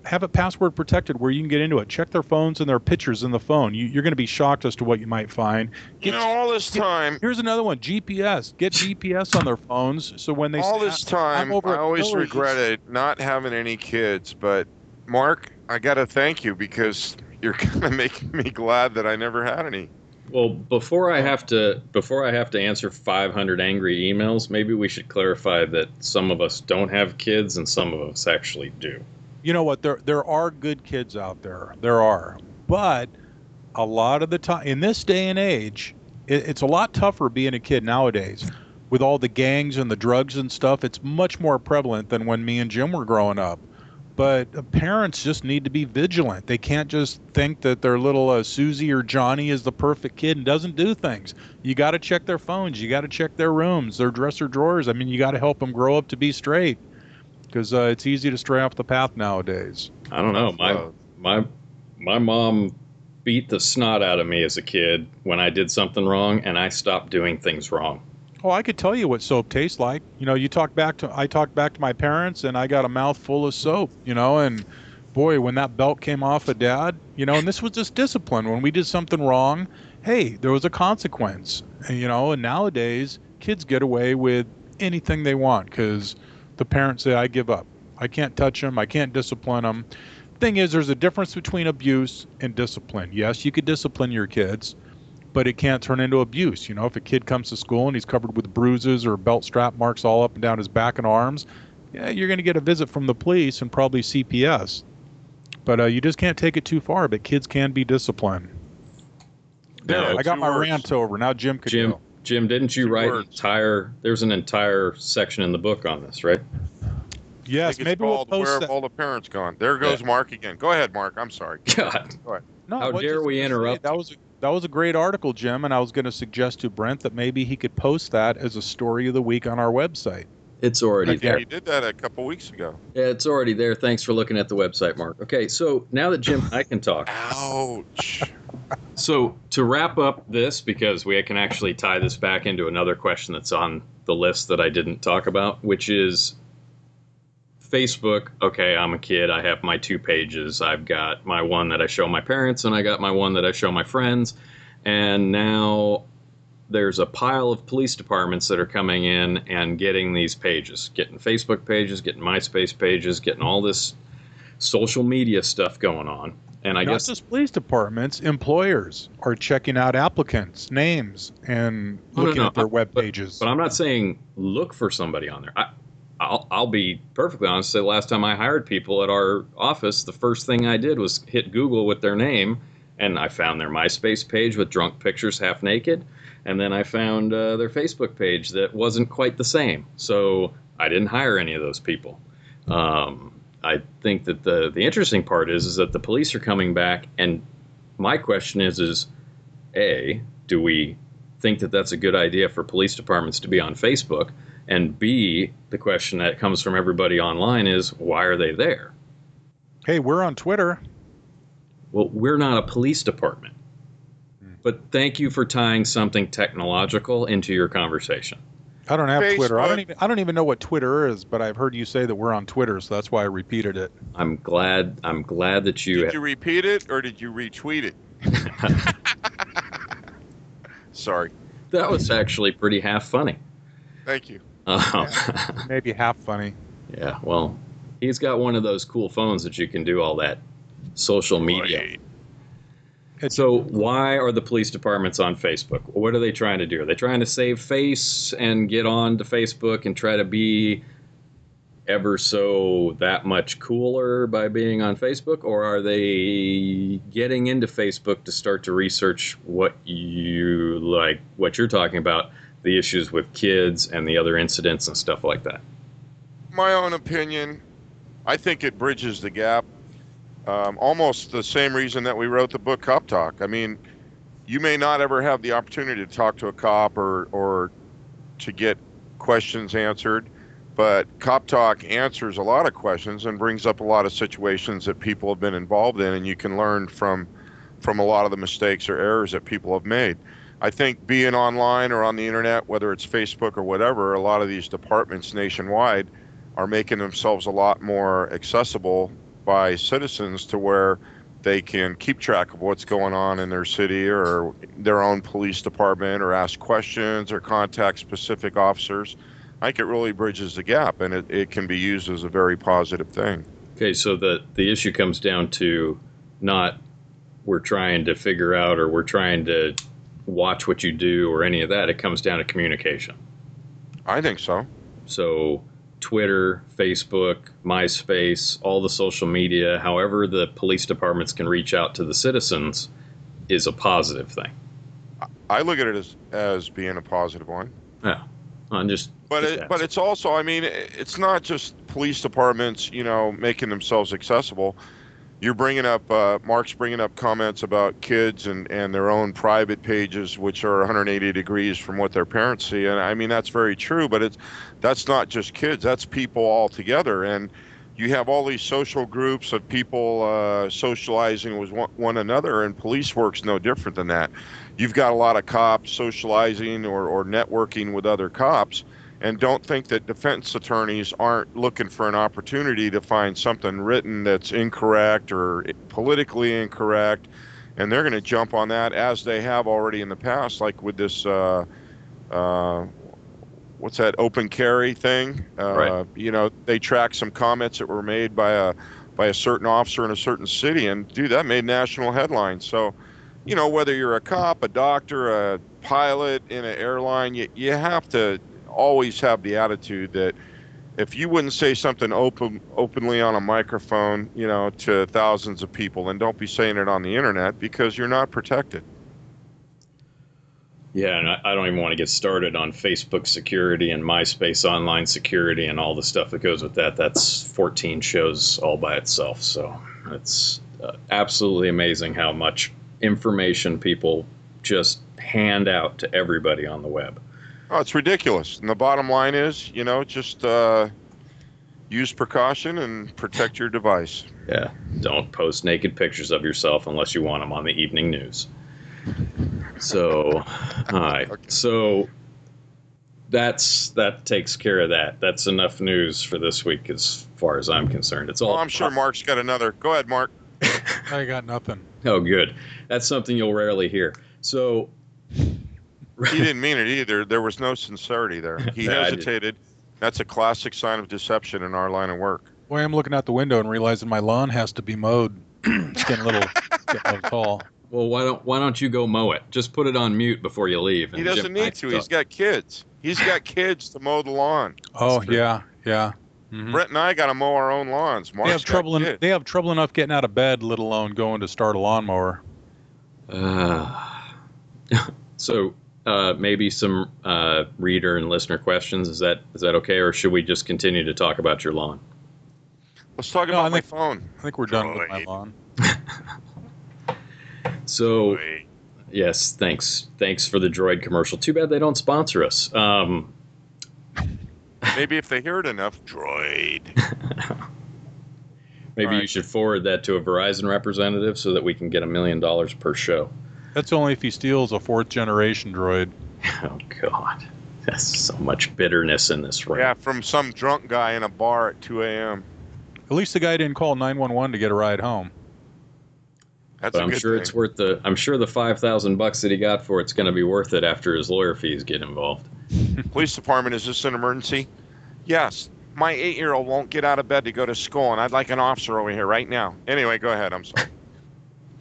have it password protected where you can get into it. Check their phones and their pictures in the phone. You're going to be shocked as to what you might find. All this time. Here's another one. GPS. Get GPS on their phones so when they all this time, I always regretted not having any kids. But Mark, I got to thank you because you're kind of making me glad that I never had any. Well, before I have to answer 500 angry emails, maybe we should clarify that some of us don't have kids and some of us actually do. You know what? There are good kids out there. There are. But a lot of the time, in this day and age, it's a lot tougher being a kid nowadays. With all the gangs and the drugs and stuff, it's much more prevalent than when me and Jim were growing up. But parents just need to be vigilant. They can't just think that their little Susie or Johnny is the perfect kid and doesn't do things. You got to check their phones. You got to check their rooms, their dresser drawers. I mean, you got to help them grow up to be straight. Because it's easy to stray off the path nowadays. I don't know. My mom beat the snot out of me as a kid when I did something wrong, and I stopped doing things wrong. Oh, I could tell you what soap tastes like. I talked back to my parents, and I got a mouthful of soap. And boy, when that belt came off of Dad, and this was just discipline. When we did something wrong, hey, there was a consequence. And nowadays kids get away with anything they want because the parents say, I give up. I can't touch them. I can't discipline them. Thing is, there's a difference between abuse and discipline. Yes, you could discipline your kids, but it can't turn into abuse. If a kid comes to school and he's covered with bruises or belt strap marks all up and down his back and arms, yeah, you're going to get a visit from the police and probably CPS. But you just can't take it too far, but kids can be disciplined. There, I got my rant over. Now Jim could go. Jim, didn't you write there's an entire section in the book on this, right? Yes, maybe we'll post Where have all the parents gone? There goes Mark again. Go ahead, Mark. I'm sorry. God. Go ahead. No, how dare we interrupt? That was a great article, Jim, and I was going to suggest to Brent that maybe he could post that as a story of the week on our website. It's already there. You did that a couple weeks ago. Yeah, it's already there. Thanks for looking at the website, Mark. Okay, so now that Jim and I can talk. Ouch. So to wrap up this, because we can actually tie this back into another question that's on the list that I didn't talk about, which is Facebook. Okay, I'm a kid. I have my 2 pages. I've got my one that I show my parents, and I got my one that I show my friends. And now there's a pile of police departments that are coming in and getting these pages, getting Facebook pages, getting MySpace pages, getting all this social media stuff going on. And I guess not just police departments, employers are checking out applicants' names and looking at their web pages. But I'm not saying look for somebody on there. I'll be perfectly honest. The last time I hired people at our office, the first thing I did was hit Google with their name, and I found their MySpace page with drunk pictures half naked, and then I found their Facebook page that wasn't quite the same. So I didn't hire any of those people. I think that the interesting part is that the police are coming back, and my question is A, do we think that that's a good idea for police departments to be on Facebook? And B, the question that comes from everybody online is, why are they there? Hey, we're on Twitter. Well, we're not a police department. But thank you for tying something technological into your conversation. I don't have Facebook. Twitter. I don't even know what Twitter is, but I've heard you say that we're on Twitter, so that's why I repeated it. I'm glad that you... Did you repeat it or did you retweet it? Sorry. That was actually pretty half funny. Thank you. Maybe half funny. Yeah, well, he's got one of those cool phones that you can do all that social media. Right. So why are the police departments on Facebook? What are they trying to do? Are they trying to save face and get on to Facebook and try to be ever so that much cooler by being on Facebook? Or are they getting into Facebook to start to research what you're talking about, the issues with kids and the other incidents and stuff like that? My own opinion, I think it bridges the gap. Almost the same reason that we wrote the book CopTalk. I mean, you may not ever have the opportunity to talk to a cop or to get questions answered, but CopTalk answers a lot of questions and brings up a lot of situations that people have been involved in, and you can learn from a lot of the mistakes or errors that people have made. I think being online or on the internet, whether it's Facebook or whatever, a lot of these departments nationwide are making themselves a lot more accessible by citizens to where they can keep track of what's going on in their city or their own police department, or ask questions or contact specific officers. I think it really bridges the gap, and it can be used as a very positive thing. Okay, so the issue comes down to not we're trying to figure out or we're trying to watch what you do or any of that. It comes down to communication. I think so. So Twitter, Facebook, MySpace, all the social media, however the police departments can reach out to the citizens is a positive thing. I look at it as being a positive one. Yeah. But it's also, I mean, it's not just police departments, making themselves accessible. You're bringing up, Mark's bringing up comments about kids and their own private pages, which are 180 degrees from what their parents see. And I mean, that's very true, but that's not just kids, that's people all together. And you have all these social groups of people socializing with one another, and police work's no different than that. You've got a lot of cops socializing or networking with other cops, and don't think that defense attorneys aren't looking for an opportunity to find something written that's incorrect or politically incorrect, and they're going to jump on that, as they have already in the past, like with this what's that open carry thing? Right. They tracked some comments that were made by a certain officer in a certain city, and dude, that made national headlines. So, whether you're a cop, a doctor, a pilot in an airline, you have to always have the attitude that if you wouldn't say something openly on a microphone, to thousands of people, then don't be saying it on the internet, because you're not protected. Yeah, and I don't even want to get started on Facebook security and MySpace online security and all the stuff that goes with that. That's 14 shows all by itself. So it's absolutely amazing how much information people just hand out to everybody on the web. Oh, it's ridiculous. And the bottom line is, just use precaution and protect your device. Yeah, don't post naked pictures of yourself unless you want them on the evening news. So, all right. Okay. So that takes care of that. That's enough news for this week as far as I'm concerned. It's all. Oh, I'm sure Mark's got another. Go ahead, Mark. I got nothing. Oh, good. That's something you'll rarely hear. So He didn't mean it either. There was no sincerity there. He hesitated. That's a classic sign of deception in our line of work. Boy, I'm looking out the window and realizing my lawn has to be mowed. It's getting a little tall. Well, why don't you go mow it? Just put it on mute before you leave. He doesn't need to. He's got kids. He's got kids to mow the lawn. Oh, yeah. Mm-hmm. Brett and I got to mow our own lawns. They have trouble enough getting out of bed, let alone going to start a lawnmower. So maybe some reader and listener questions. Is that okay, or should we just continue to talk about your lawn? Let's talk about my phone. I think we're done with my lawn. So, yes, thanks for the Droid commercial. Too bad they don't sponsor us. Maybe if they hear it enough, Droid. Maybe you should forward that to a Verizon representative so that we can get $1 million per show. That's only if he steals a 4th generation droid. Oh, God. There's so much bitterness in this room. Yeah, from some drunk guy in a bar at 2 a.m. At least the guy didn't call 911 to get a ride home. That's I'm sure it's worth I'm sure the $5,000 that he got for it's going to be worth it after his lawyer fees get involved. Police department, is this an emergency? Yes. My 8-year-old won't get out of bed to go to school, and I'd like an officer over here right now. Anyway, go ahead. I'm sorry.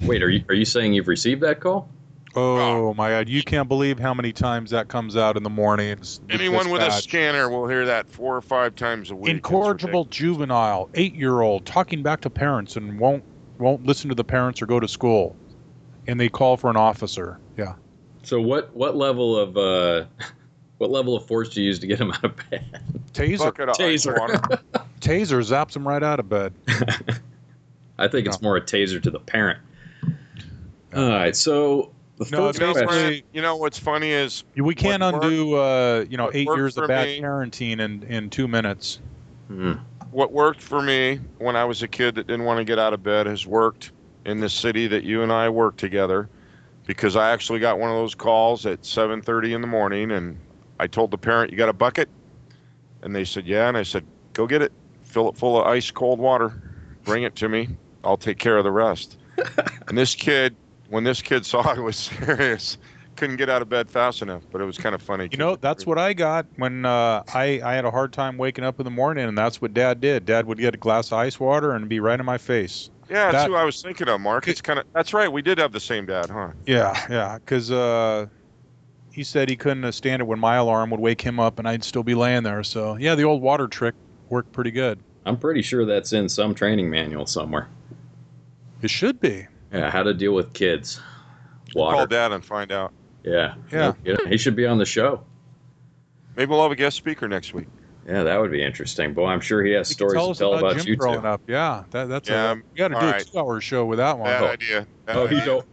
Wait, are you saying you've received that call? Oh, my God. You can't believe how many times that comes out in the mornings. Anyone with a scanner will hear that 4 or 5 times a week. Incorrigible juvenile, 8-year-old, talking back to parents and won't listen to the parents or go to school. And they call for an officer. Yeah. So what level of force do you use to get him out of bed? Taser. Taser. Taser zaps him right out of bed. I think it's more a taser to the parent. All right, so the first question. You know what's funny is we can't undo 8 years of bad parenting in 2 minutes. Mm-hmm. What worked for me when I was a kid that didn't want to get out of bed has worked in the city that you and I work together, because I actually got one of those calls at 7:30 in the morning, and I told the parent, "You got a bucket?" And they said, "Yeah." And I said, "Go get it. Fill it full of ice cold water. Bring it to me. I'll take care of the rest." And when this kid saw I was serious, couldn't get out of bed fast enough, but it was kind of funny. That's what I got when I had a hard time waking up in the morning, and that's what Dad did. Dad would get a glass of ice water and be right in my face. Yeah, that's who I was thinking of, Mark. That's right. We did have the same dad, huh? Yeah, because he said he couldn't stand it when my alarm would wake him up and I'd still be laying there. So, yeah, the old water trick worked pretty good. I'm pretty sure that's in some training manual somewhere. It should be. Yeah, how to deal with kids. Water. Call Dad and find out. Yeah. He should be on the show. Maybe we'll have a guest speaker next week. Yeah, that would be interesting. Boy, I'm sure he has stories to tell about Jim you growing two. Up. Yeah, you got to do a 2-hour show with that one. Bad idea. You don't.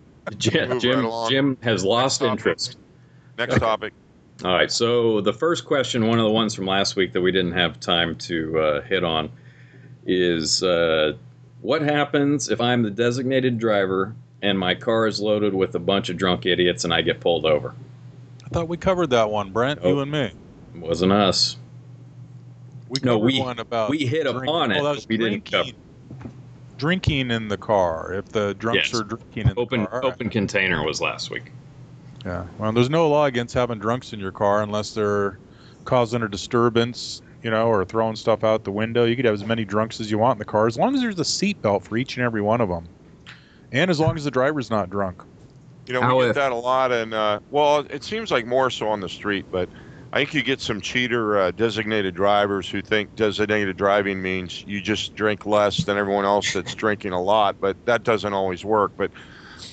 Jim has lost interest. Next topic. All right, so the first question, one of the ones from last week that we didn't have time to hit on, is what happens if I'm the designated driver and my car is loaded with a bunch of drunk idiots and I get pulled over? I thought we covered that one, Brent, you and me. It wasn't us. We hit upon it. But we didn't cover. Drinking in the car. If the drunks are drinking in the car. Open container was last week. Yeah. Well, there's no law against having drunks in your car unless they're causing a disturbance, or throwing stuff out the window. You could have as many drunks as you want in the car, as long as there's a seatbelt for each and every one of them. And as long as the driver's not drunk. We get that a lot, and it seems like more so on the street, but I think you get some cheater designated drivers who think designated driving means you just drink less than everyone else that's drinking a lot, but that doesn't always work. But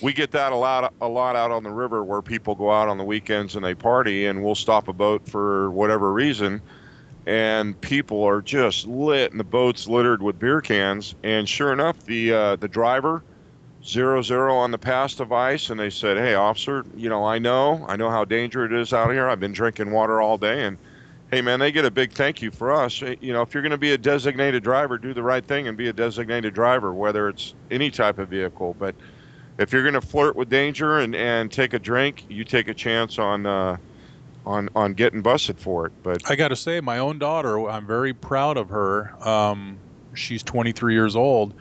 we get that a lot out on the river, where people go out on the weekends and they party, and we'll stop a boat for whatever reason, and people are just lit, and the boat's littered with beer cans. And sure enough, the driver 0-0 on the pass device, and they said, "Hey, officer, I know how dangerous it is out here. I've been drinking water all day." And hey, man, they get a big thank you for us. If you're going to be a designated driver, do the right thing and be a designated driver, whether it's any type of vehicle. But if you're going to flirt with danger and take a drink, you take a chance on getting busted for it. But I got to say, my own daughter, I'm very proud of her. She's 23 years old.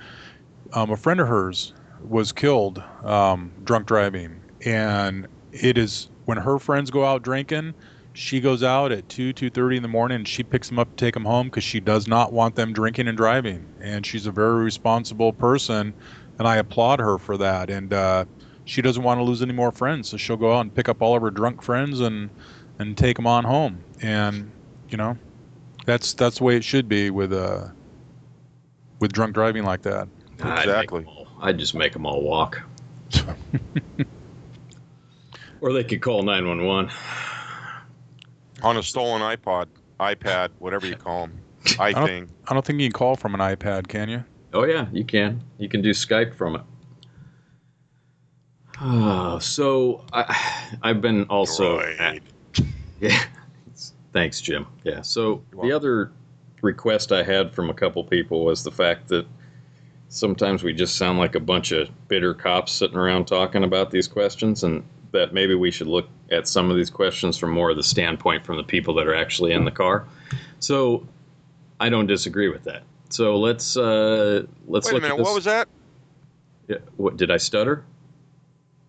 A friend of hers was killed drunk driving, and it is when her friends go out drinking, she goes out at 2:30 in the morning, and she picks them up to take them home because she does not want them drinking and driving. And she's a very responsible person, and I applaud her for that. And she doesn't want to lose any more friends, so she'll go out and pick up all of her drunk friends and take them on home. And that's the way it should be with drunk driving like that. Exactly. I'd just make them all walk. Or they could call 911. On a stolen iPad, whatever you call them. I don't think you can call from an iPad, can you? Oh, yeah, you can. You can do Skype from it. So I've been also... Yeah. Thanks, Jim. Yeah. So the other request I had from a couple people was the fact that sometimes we just sound like a bunch of bitter cops sitting around talking about these questions, and that maybe we should look at some of these questions from more of the standpoint from the people that are actually in the car. So I don't disagree with that. So let's Wait a look minute, at this. what was that? Yeah, what did I stutter?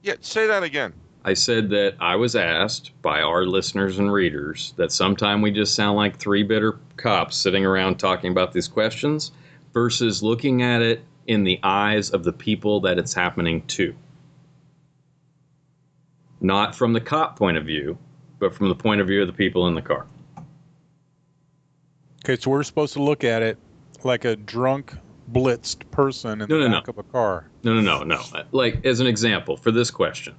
Yeah, say that again. I said that I was asked by our listeners and readers that sometime we just sound like three bitter cops sitting around talking about these questions versus looking at it in the eyes of the people that it's happening to. Not from the cop point of view, but from the point of view of the people in the car. Okay, so we're supposed to look at it like a drunk, blitzed person in the back of a car. No. Like, as an example, for this question,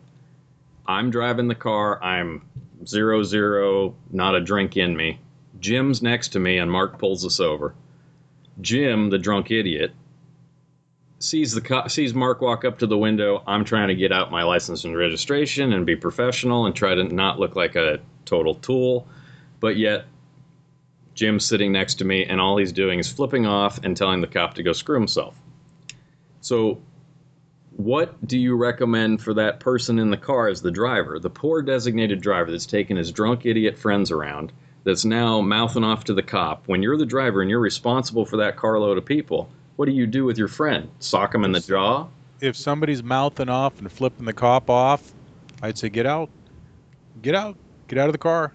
I'm driving the car. I'm 0-0, not a drink in me. Jim's next to me, and Mark pulls us over. Jim, the drunk idiot, sees Mark walk up to the window. I'm trying to get out my license and registration and be professional and try to not look like a total tool. But yet, Jim's sitting next to me, and all he's doing is flipping off and telling the cop to go screw himself. So what do you recommend for that person in the car as the driver, the poor designated driver that's taking his drunk idiot friends around, that's now mouthing off to the cop? When you're the driver and you're responsible for that carload of people, what do you do with your friend? Sock him in the jaw? If somebody's mouthing off and flipping the cop off, I'd say get out. Get out of the car.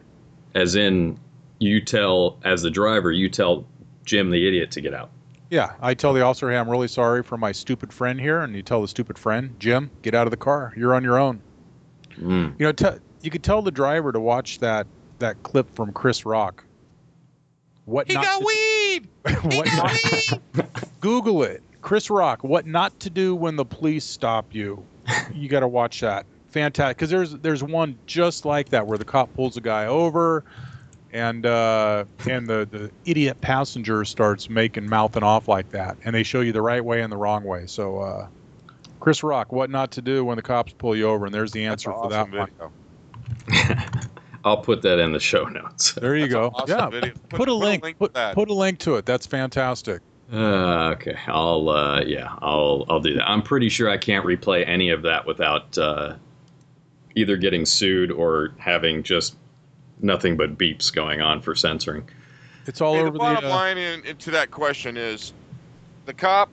As in, as the driver, you tell Jim the idiot to get out. Yeah, I tell the officer, hey, I'm really sorry for my stupid friend here, and you tell the stupid friend, Jim, get out of the car. You're on your own. You could tell the driver to watch that clip from Chris Rock. He got weed! Google it. Chris Rock, what not to do when the police stop you. You got to watch that. Fantastic. Because there's one just like that where the cop pulls a guy over, and the idiot passenger starts mouthing off like that, and they show you the right way and the wrong way. So, Chris Rock, what not to do when the cops pull you over, and there's the answer for that one. I'll put that in the show notes. There you go. Awesome video. Put a link to it. That's fantastic. Okay, I'll do that. I'm pretty sure I can't replay any of that without either getting sued or having just nothing but beeps going on for censoring. It's all over the bottom line into that question is the cop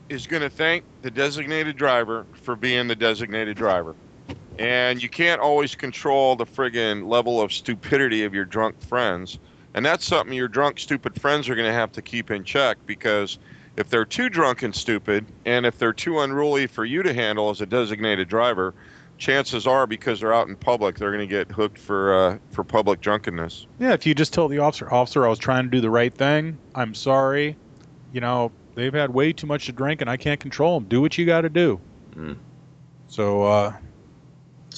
is going to thank the designated driver for being the designated driver. And you can't always control the friggin' level of stupidity of your drunk friends. And that's something your drunk, stupid friends are going to have to keep in check, because if they're too drunk and stupid, and if they're too unruly for you to handle as a designated driver, chances are, because they're out in public, they're going to get hooked for public drunkenness. Yeah, if you just tell the officer, I was trying to do the right thing. I'm sorry. They've had way too much to drink, and I can't control them. Do what you got to do. So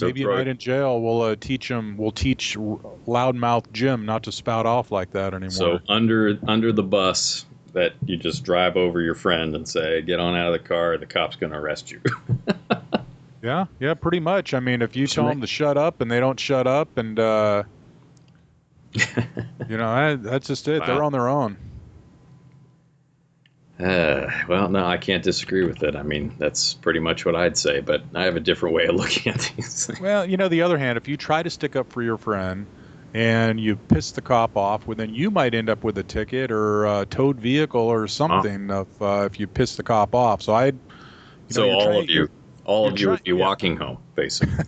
maybe a night in jail, we'll teach loudmouth Jim not to spout off like that anymore. So under the bus that you just drive over your friend and say, get on out of the car, the cop's going to arrest you. Yeah, pretty much. I mean, if you tell them to shut up and they don't shut up, and that's just it. Wow. They're on their own. Well, no, I can't disagree with it. I mean, that's pretty much what I'd say, but I have a different way of looking at these things. Well, the other hand, if you try to stick up for your friend and you piss the cop off, well, then you might end up with a ticket or a towed vehicle or something if you piss the cop off. So all of you would be walking home, basically.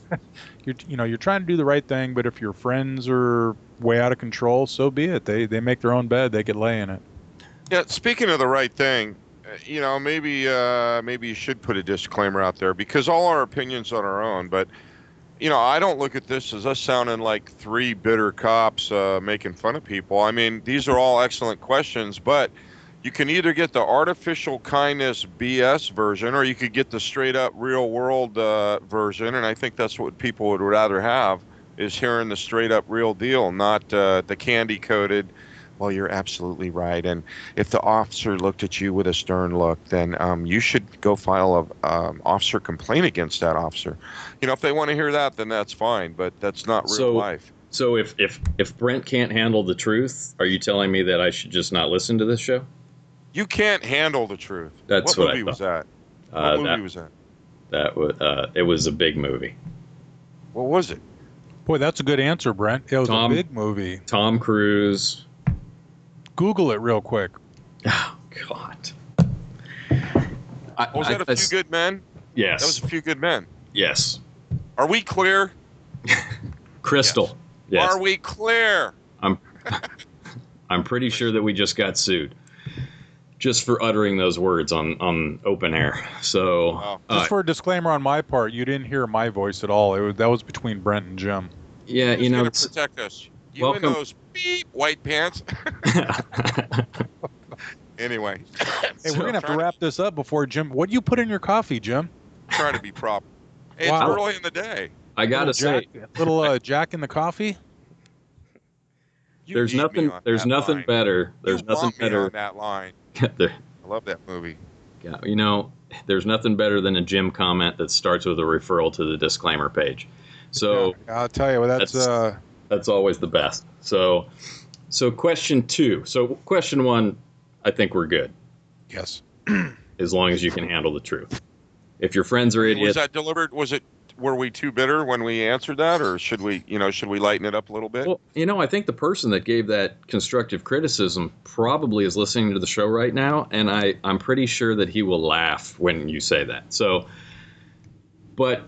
You're trying to do the right thing, but if your friends are way out of control, so be it. They make their own bed, they could lay in it. Yeah, speaking of the right thing, maybe you should put a disclaimer out there, because all our opinions on our own, but I don't look at this as us sounding like three bitter cops making fun of people. I mean, these are all excellent questions, but you can either get the artificial kindness BS version, or you could get the straight up real world version. And I think that's what people would rather have, is hearing the straight up real deal, not the candy coated. Well, you're absolutely right. And if the officer looked at you with a stern look, then you should go file a officer complaint against that officer. If they want to hear that, then that's fine. But that's not real life. So if Brent can't handle the truth, are you telling me that I should just not listen to this show? You can't handle the truth. What movie was that? What movie was that? That was it was a big movie. What was it? Boy, that's a good answer, Brent. It was a big movie. Tom Cruise. Google it real quick. Oh God. Was that A Few Good Men? Yes. That was A Few Good Men. Yes. Are we clear? Crystal. Yes. Are we clear? I'm pretty sure that we just got sued. Just for uttering those words on open air. So, just for a disclaimer on my part, you didn't hear my voice at all. That was between Brent and Jim. Yeah, Who's gonna protect us? You welcome. In those beep white pants. Anyway, hey, we're gonna have to wrap this up before Jim. What do you put in your coffee, Jim? Try to be proper. Hey, it's early in the day. I gotta say, little Jack in the coffee. There's nothing better. There's nothing better on that line. I love that movie. Yeah, there's nothing better than a Jim comment that starts with a referral to the disclaimer page. So I'll tell you, that's always the best. So question 2. So question 1, I think we're good. Yes. As long as you can handle the truth. If your friends are idiots. Was that delivered? Were we too bitter when we answered that, or should we lighten it up a little bit? Well, I think the person that gave that constructive criticism probably is listening to the show right now, and I'm pretty sure that he will laugh when you say that. So, but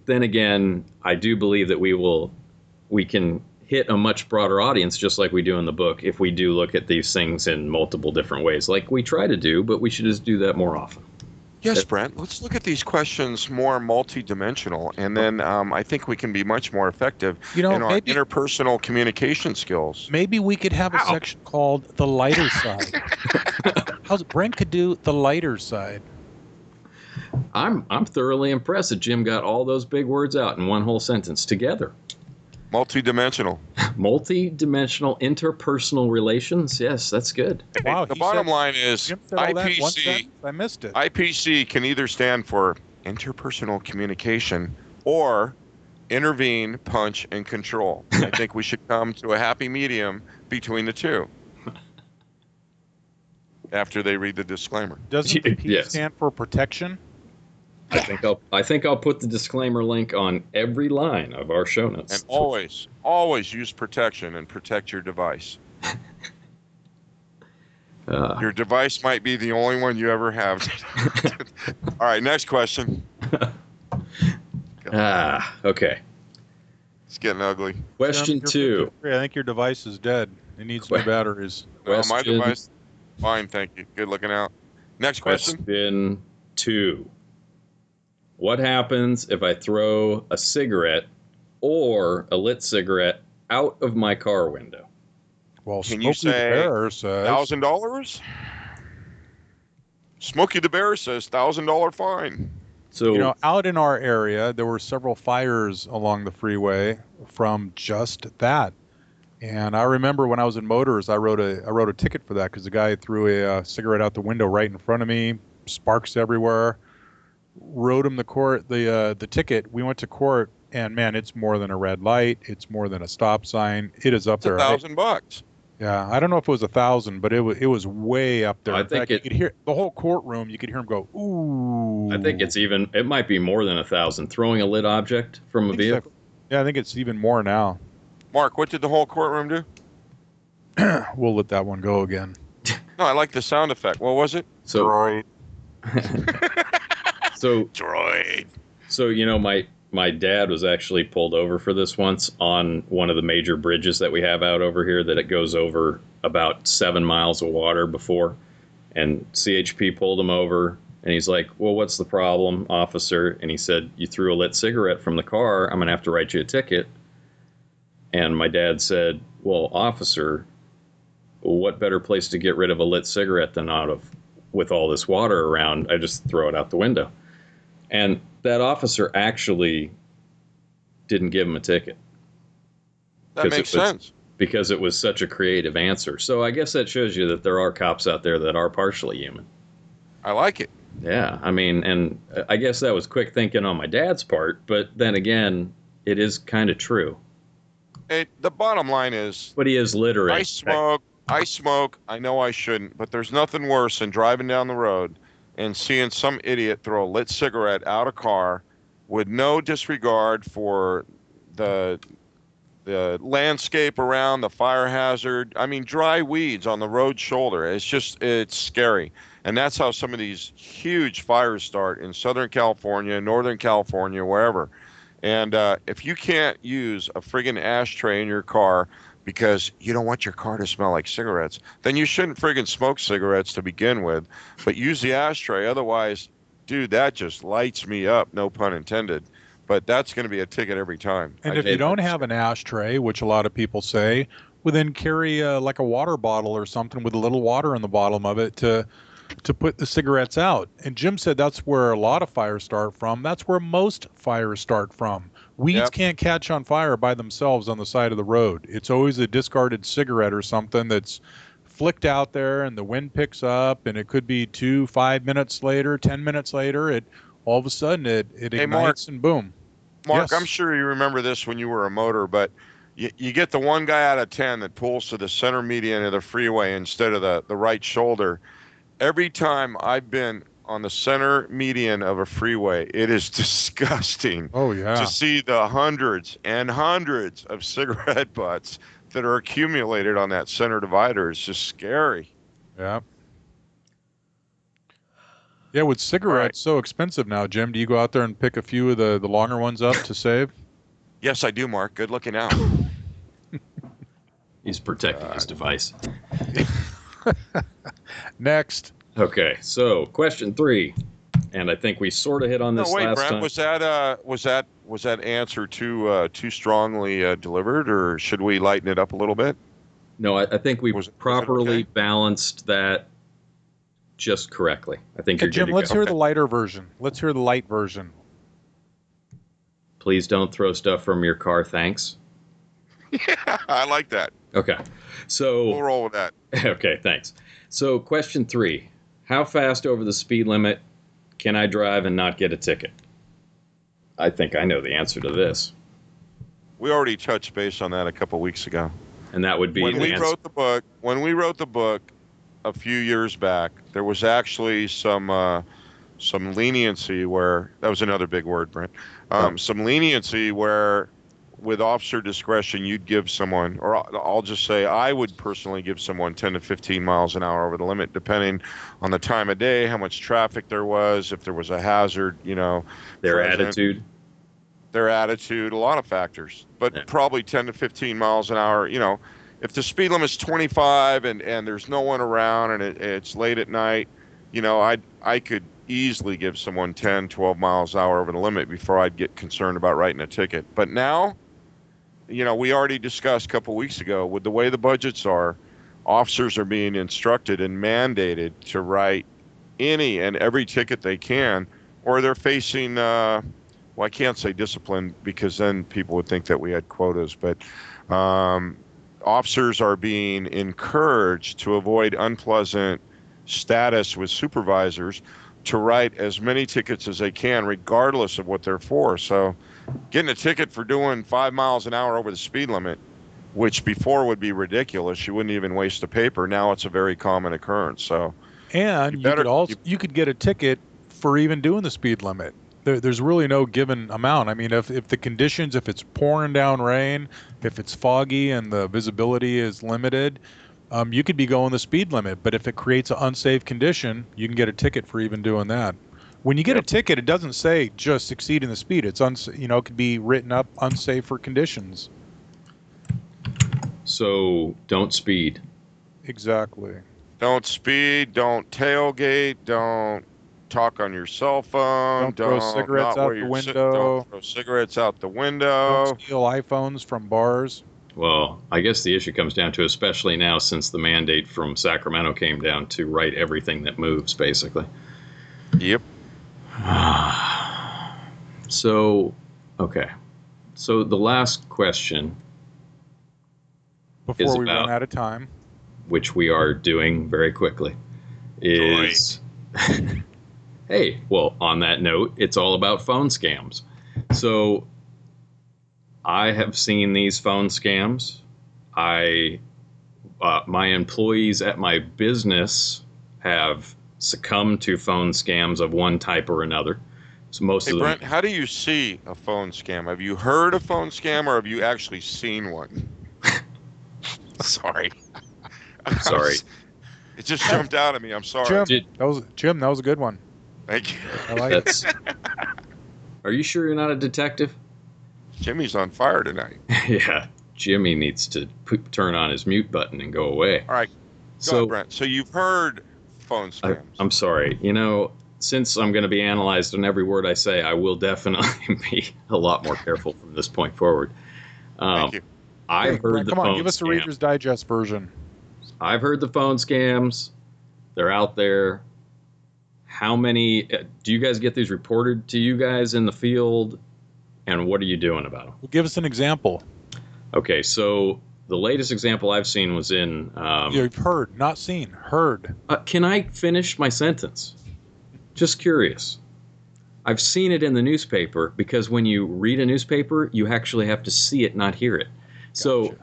then again, I do believe that we can hit a much broader audience, just like we do in the book, if we do look at these things in multiple different ways, like we try to do, but we should just do that more often. Yes, Brent, let's look at these questions more multidimensional, and then I think we can be much more effective in our interpersonal communication skills. Maybe we could have a section called The Lighter Side. Brent could do The Lighter Side. I'm thoroughly impressed that Jim got all those big words out in one whole sentence together. Multidimensional. Multidimensional interpersonal relations. Yes, that's good. Wow, the bottom line is IPC. I missed it. IPC can either stand for interpersonal communication or intervene, punch, and control. I think we should come to a happy medium between the two. After they read the disclaimer. Doesn't the P stand for protection? I think I'll put the disclaimer link on every line of our show notes. And always use protection and protect your device. Your device might be the only one you ever have. All right, next question. Okay. It's getting ugly. Question 2. I think your device is dead. It needs new batteries. No, my device, fine, thank you. Good looking out. Next question. Question 2. What happens if I throw a cigarette or a lit cigarette out of my car window? Well, Can you say $1,000? Smokey the Bear says $1,000 fine. So out in our area, there were several fires along the freeway from just that. And I remember when I was in Motors, I wrote a ticket for that because the guy threw a cigarette out the window right in front of me, sparks everywhere. Wrote him the ticket. We went to court, and man, it's more than a red light. It's more than a stop sign. It is up there. $1,000. Yeah, I don't know if it was 1,000, but it was way up there. I think you could hear the whole courtroom. You could hear him go, "Ooh." I think it might be more than 1,000. Throwing a lit object from a vehicle. Yeah, I think it's even more now. Mark, what did the whole courtroom do? We'll let that one go again. No, I like the sound effect. What was it? Droid. Droid. So, my dad was actually pulled over for this once on one of the major bridges that we have out over here that it goes over about 7 miles of water before. And CHP pulled him over, and he's like, well, what's the problem, officer? And he said, you threw a lit cigarette from the car. I'm going to have to write you a ticket. And my dad said, well, officer, what better place to get rid of a lit cigarette than with all this water around? I just throw it out the window. And that officer actually didn't give him a ticket. That makes sense. Because it was such a creative answer. So I guess that shows you that there are cops out there that are partially human. I like it. Yeah, I mean, and I guess that was quick thinking on my dad's part, but then again, it is kind of true. The bottom line is... But he is literate. I smoke, I know I shouldn't, but there's nothing worse than driving down the road and seeing some idiot throw a lit cigarette out of car with no disregard for the landscape around, the fire hazard. I mean, dry weeds on the road shoulder. It's scary. And that's how some of these huge fires start in Southern California, Northern California, wherever. And if you can't use a friggin' ashtray in your car because you don't want your car to smell like cigarettes, then you shouldn't friggin' smoke cigarettes to begin with, but use the ashtray. Otherwise, dude, that just lights me up, no pun intended. But that's going to be a ticket every time. And if you don't have an ashtray, which a lot of people say, well, then carry like a water bottle or something with a little water in the bottom of it to put the cigarettes out. And Jim said that's where a lot of fires start from. That's where most fires start from. Weeds can't catch on fire by themselves on the side of the road. It's always a discarded cigarette or something that's flicked out there and the wind picks up, and it could be 5 minutes later, 10 minutes later, all of a sudden it ignites and boom. Mark, yes. I'm sure you remember this when you were a motor, but you get the one guy out of 10 that pulls to the center median of the freeway instead of the right shoulder. Every time I've been on the center median of a freeway, it is disgusting to see the hundreds and hundreds of cigarette butts that are accumulated on that center divider. It's just scary. Yeah. Yeah, with cigarettes so expensive now, Jim, do you go out there and pick a few of the longer ones up to save? Yes, I do, Mark. Good looking out. He's protecting his device. Next. Okay, so question 3, and I think we sort of hit on this last Brent, time. Was that answer too strongly delivered, or should we lighten it up a little bit? No, I think we properly balanced that just correctly. I think you're Jim, good to let's go. hear the lighter version. Let's hear the light version. Please don't throw stuff from your car, thanks. Yeah, I like that. Okay, so we'll roll with that. Okay, thanks. So question 3, how fast over the speed limit can I drive and not get a ticket? I think I know the answer to this. We already touched base on that a couple weeks ago. And that would be when we wrote the book a few years back, there was actually some leniency where, that was another big word, Brent, some leniency where with officer discretion, you'd give someone, or I'll just say I would personally give someone 10 to 15 miles an hour over the limit, depending on the time of day, how much traffic there was, if there was a hazard, their attitude, a lot of factors, but probably 10 to 15 miles an hour. If the speed limit's 25 and there's no one around and it's late at night, I could easily give someone 10, 12 miles an hour over the limit before I'd get concerned about writing a ticket. But now, we already discussed a couple weeks ago, with the way the budgets are, officers are being instructed and mandated to write any and every ticket they can, or they're facing, I can't say discipline because then people would think that we had quotas, but officers are being encouraged to avoid unpleasant status with supervisors to write as many tickets as they can, regardless of what they're for. So getting a ticket for doing 5 miles an hour over the speed limit, which before would be ridiculous, you wouldn't even waste the paper. Now it's a very common occurrence. So, and you could get a ticket for even doing the speed limit. There's really no given amount. I mean, if the conditions, if it's pouring down rain, if it's foggy and the visibility is limited, you could be going the speed limit. But if it creates an unsafe condition, you can get a ticket for even doing that. When you get a ticket, it doesn't say just exceeding the speed. It's it could be written up unsafe for conditions. So don't speed. Exactly. Don't speed. Don't tailgate. Don't talk on your cell phone. Don't throw cigarettes out the window. Don't throw cigarettes out the window. Don't steal iPhones from bars. Well, I guess the issue comes down to, especially now since the mandate from Sacramento came down, to write everything that moves, basically. Yep. So, okay. So the last question, before we run out of time, which we are doing very quickly, is hey, well, on that note, it's all about phone scams. So I have seen these phone scams. My employees at my business have succumbed to phone scams of one type or another. So most of them. Brent, how do you see a phone scam? Have you heard a phone scam, or have you actually seen one? Sorry. Sorry. It just jumped out at me. I'm sorry. Jim, that was a good one. Thank you. I like it. Are you sure you're not a detective? Jimmy's on fire tonight. Yeah. Jimmy needs to turn on his mute button and go away. All right. Go ahead, Brent. So you've heard phone scams. I'm sorry. Since I'm going to be analyzed on every word I say, I will definitely be a lot more careful from this point forward. Thank you. I've heard the phone scams. Come on, give us the Reader's Digest version. I've heard the phone scams. They're out there. How many do you guys get these reported to you guys in the field? And what are you doing about them? Well, give us an example. Okay, so the latest example I've seen was in... You've heard, not seen, heard. Can I finish my sentence? Just curious. I've seen it in the newspaper, because when you read a newspaper, you actually have to see it, not hear it. Gotcha. So,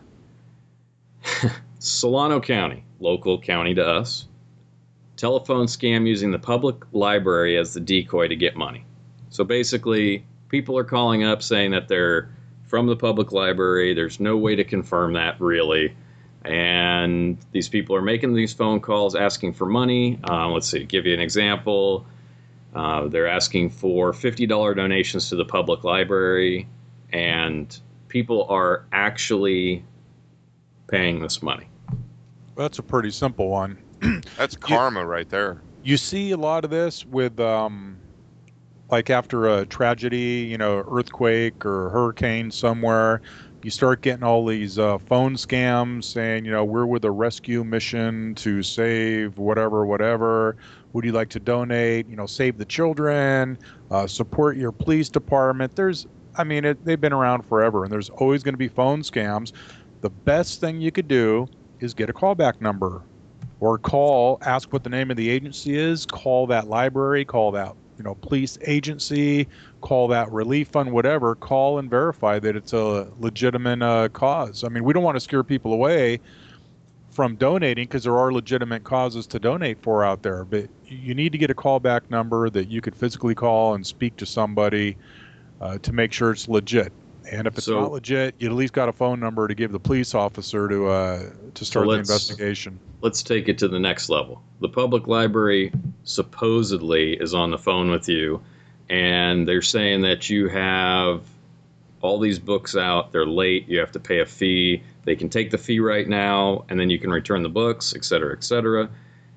Solano County, local county to us, telephone scam using the public library as the decoy to get money. So basically, people are calling up saying that they're from the public library. There's no way to confirm that, really. And these people are making these phone calls asking for money. Let's see, give you an example. They're asking for $50 donations to the public library, and people are actually paying this money. Well, that's a pretty simple one. That's karma right there. You see a lot of this with, like after a tragedy, earthquake or hurricane somewhere, you start getting all these phone scams saying, we're with a rescue mission to save whatever. Would you like to donate? Save the children, support your police department. They've been around forever, and there's always going to be phone scams. The best thing you could do is get a callback number, or ask what the name of the agency is, call that library, call that police agency, call that relief fund, whatever, call and verify that it's a legitimate cause. We don't want to scare people away from donating, because there are legitimate causes to donate for out there, but you need to get a callback number that you could physically call and speak to somebody to make sure it's legit. And if it's not legit, you at least got a phone number to give the police officer to start the investigation. Let's take it to the next level. The public library supposedly is on the phone with you, and they're saying that you have all these books out, they're late, you have to pay a fee. They can take the fee right now, and then you can return the books, et cetera, et cetera.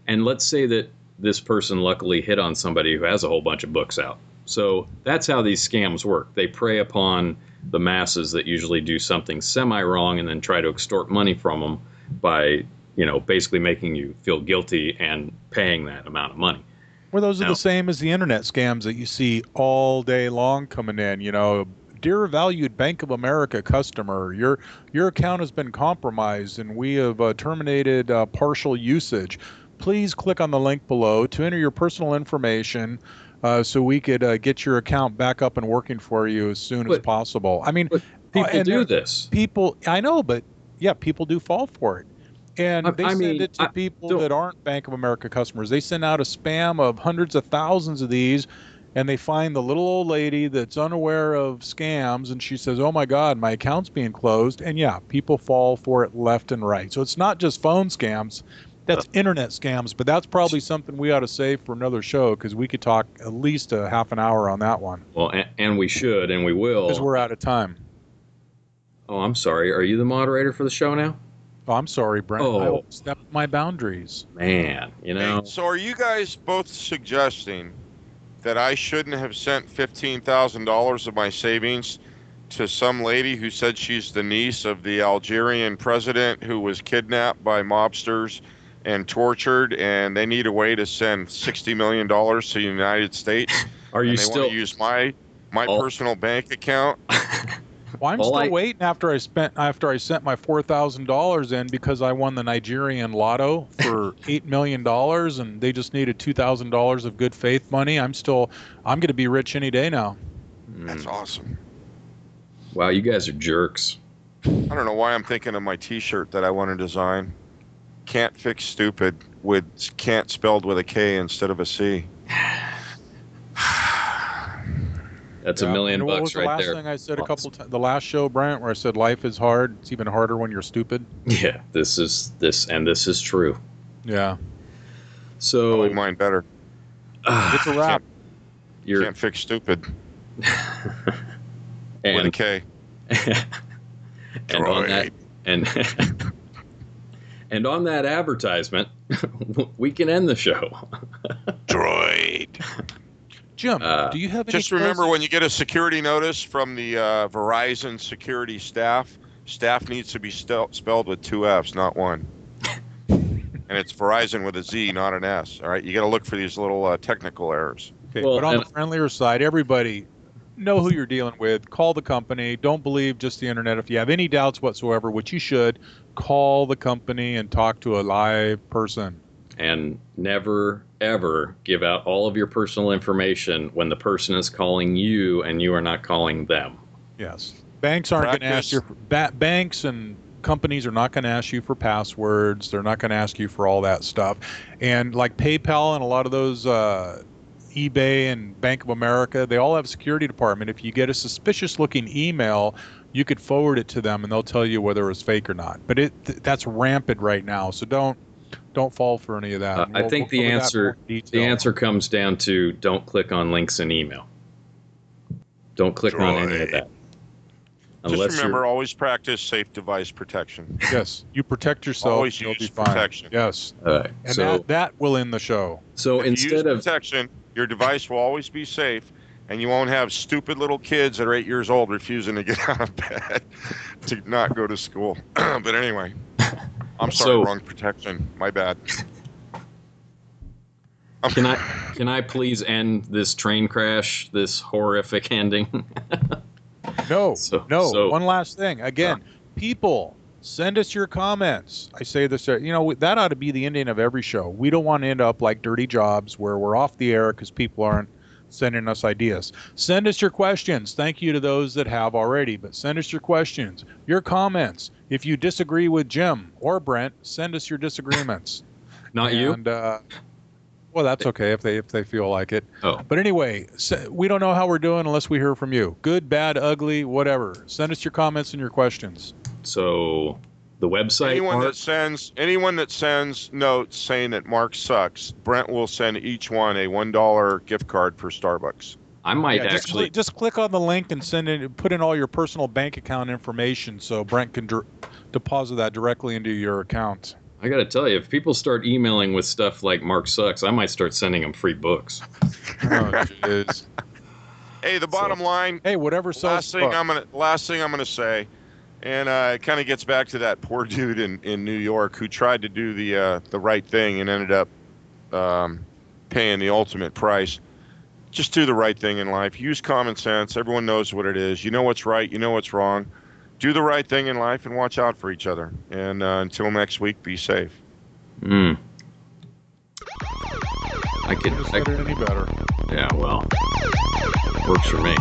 And let's say that this person luckily hit on somebody who has a whole bunch of books out. So that's how these scams work. They prey upon the masses that usually do something semi-wrong and then try to extort money from them by, basically making you feel guilty and paying that amount of money. Well, those are the same as the internet scams that you see all day long coming in. Dear valued Bank of America customer, your account has been compromised and we have terminated partial usage. Please click on the link below to enter your personal information so we could get your account back up and working for you as soon as possible. People do this. I know, but yeah, people do fall for it. And they send it to people that aren't Bank of America customers. They send out a spam of hundreds of thousands of these, and they find the little old lady that's unaware of scams, and she says, oh my God, my account's being closed. And yeah, people fall for it left and right. So it's not just phone scams. That's internet scams, but that's probably something we ought to save for another show because we could talk at least a half an hour on that one. Well, and we should, and we will. Because we're out of time. Oh, I'm sorry. Are you the moderator for the show now? Oh, I'm sorry, Brent. Oh. I will step my boundaries. Man, Hey, so are you guys both suggesting that I shouldn't have sent $15,000 of my savings to some lady who said she's the niece of the Algerian president who was kidnapped by mobsters and tortured, and they need a way to send $60 million to the United States? Are you and they still want to use my personal bank account? Well, I'm still waiting after I sent my $4,000 in because I won the Nigerian lotto for $8 million and they just needed $2,000 of good faith money. I'm going to be rich any day now. That's awesome. Wow, you guys are jerks. I don't know why I'm thinking of my T-shirt that I want to design. Can't fix stupid with can't spelled with a K instead of a C. That's $1 million what was right there. The last thing I said a couple times, the last show, Brent, where I said life is hard. It's even harder when you're stupid. Yeah, this is true. Yeah. So I like mine better. It's a wrap. Can't fix stupid. With a K. And on that and on that advertisement, we can end the show. Droid. Jim, do you have any... Just remember, when you get a security notice from the Verizon security staff needs to be spelled with 2 F's, not 1. And it's Verizon with a Z, not an S. All right, you got to look for these little technical errors. Okay, but on the friendlier side, everybody know who you're dealing with. Call the company. Don't believe just the internet. If you have any doubts whatsoever, which you should, call the company and talk to a live person. And never, ever give out all of your personal information when the person is calling you and you are not calling them. Yes. Banks aren't going to ask you. Banks and companies are not going to ask you for passwords. They're not going to ask you for all that stuff. And like PayPal and a lot of those eBay and Bank of America, they all have a security department. If you get a suspicious looking email, you could forward it to them and they'll tell you whether it's fake or not. But that's rampant right now. So don't fall for any of that. I think the answer comes down to don't click on links in email. Don't click on any of that. Just remember, always practice safe device protection. Yes, you protect yourself. Always use protection. Yes. All right. And that will end the show. So if instead of protection, your device will always be safe, and you won't have stupid little kids that are 8 years old refusing to get out of bed to not go to school. But anyway. I'm sorry, wrong protection. My bad. Can I please end this train crash, this horrific ending? No. One last thing. Again, people, send us your comments. I say this, that ought to be the ending of every show. We don't want to end up like Dirty Jobs where we're off the air because people aren't sending us ideas. Send us your questions. Thank you to those that have already, but send us your questions, your comments. If you disagree with Jim or Brent, send us your disagreements. Not you? And well, that's okay if they feel like it. Oh. But anyway, we don't know how we're doing unless we hear from you. Good, bad, ugly, whatever. Send us your comments and your questions. So the website. Anyone that sends notes saying that Mark sucks, Brent will send each one a $1 gift card for Starbucks. I might just click on the link and put in all your personal bank account information so Brent can deposit that directly into your account. I got to tell you, if people start emailing with stuff like Mark sucks, I might start sending them free books. Oh, jeez. Hey, the bottom line. Hey, whatever. Last thing I'm gonna say, and it kind of gets back to that poor dude in New York who tried to do the right thing and ended up paying the ultimate price. Just do the right thing in life. Use common sense. Everyone knows what it is. You know what's right. You know what's wrong. Do the right thing in life and watch out for each other. And until next week, be safe. I couldn't have said it any better. Yeah, well, works for me.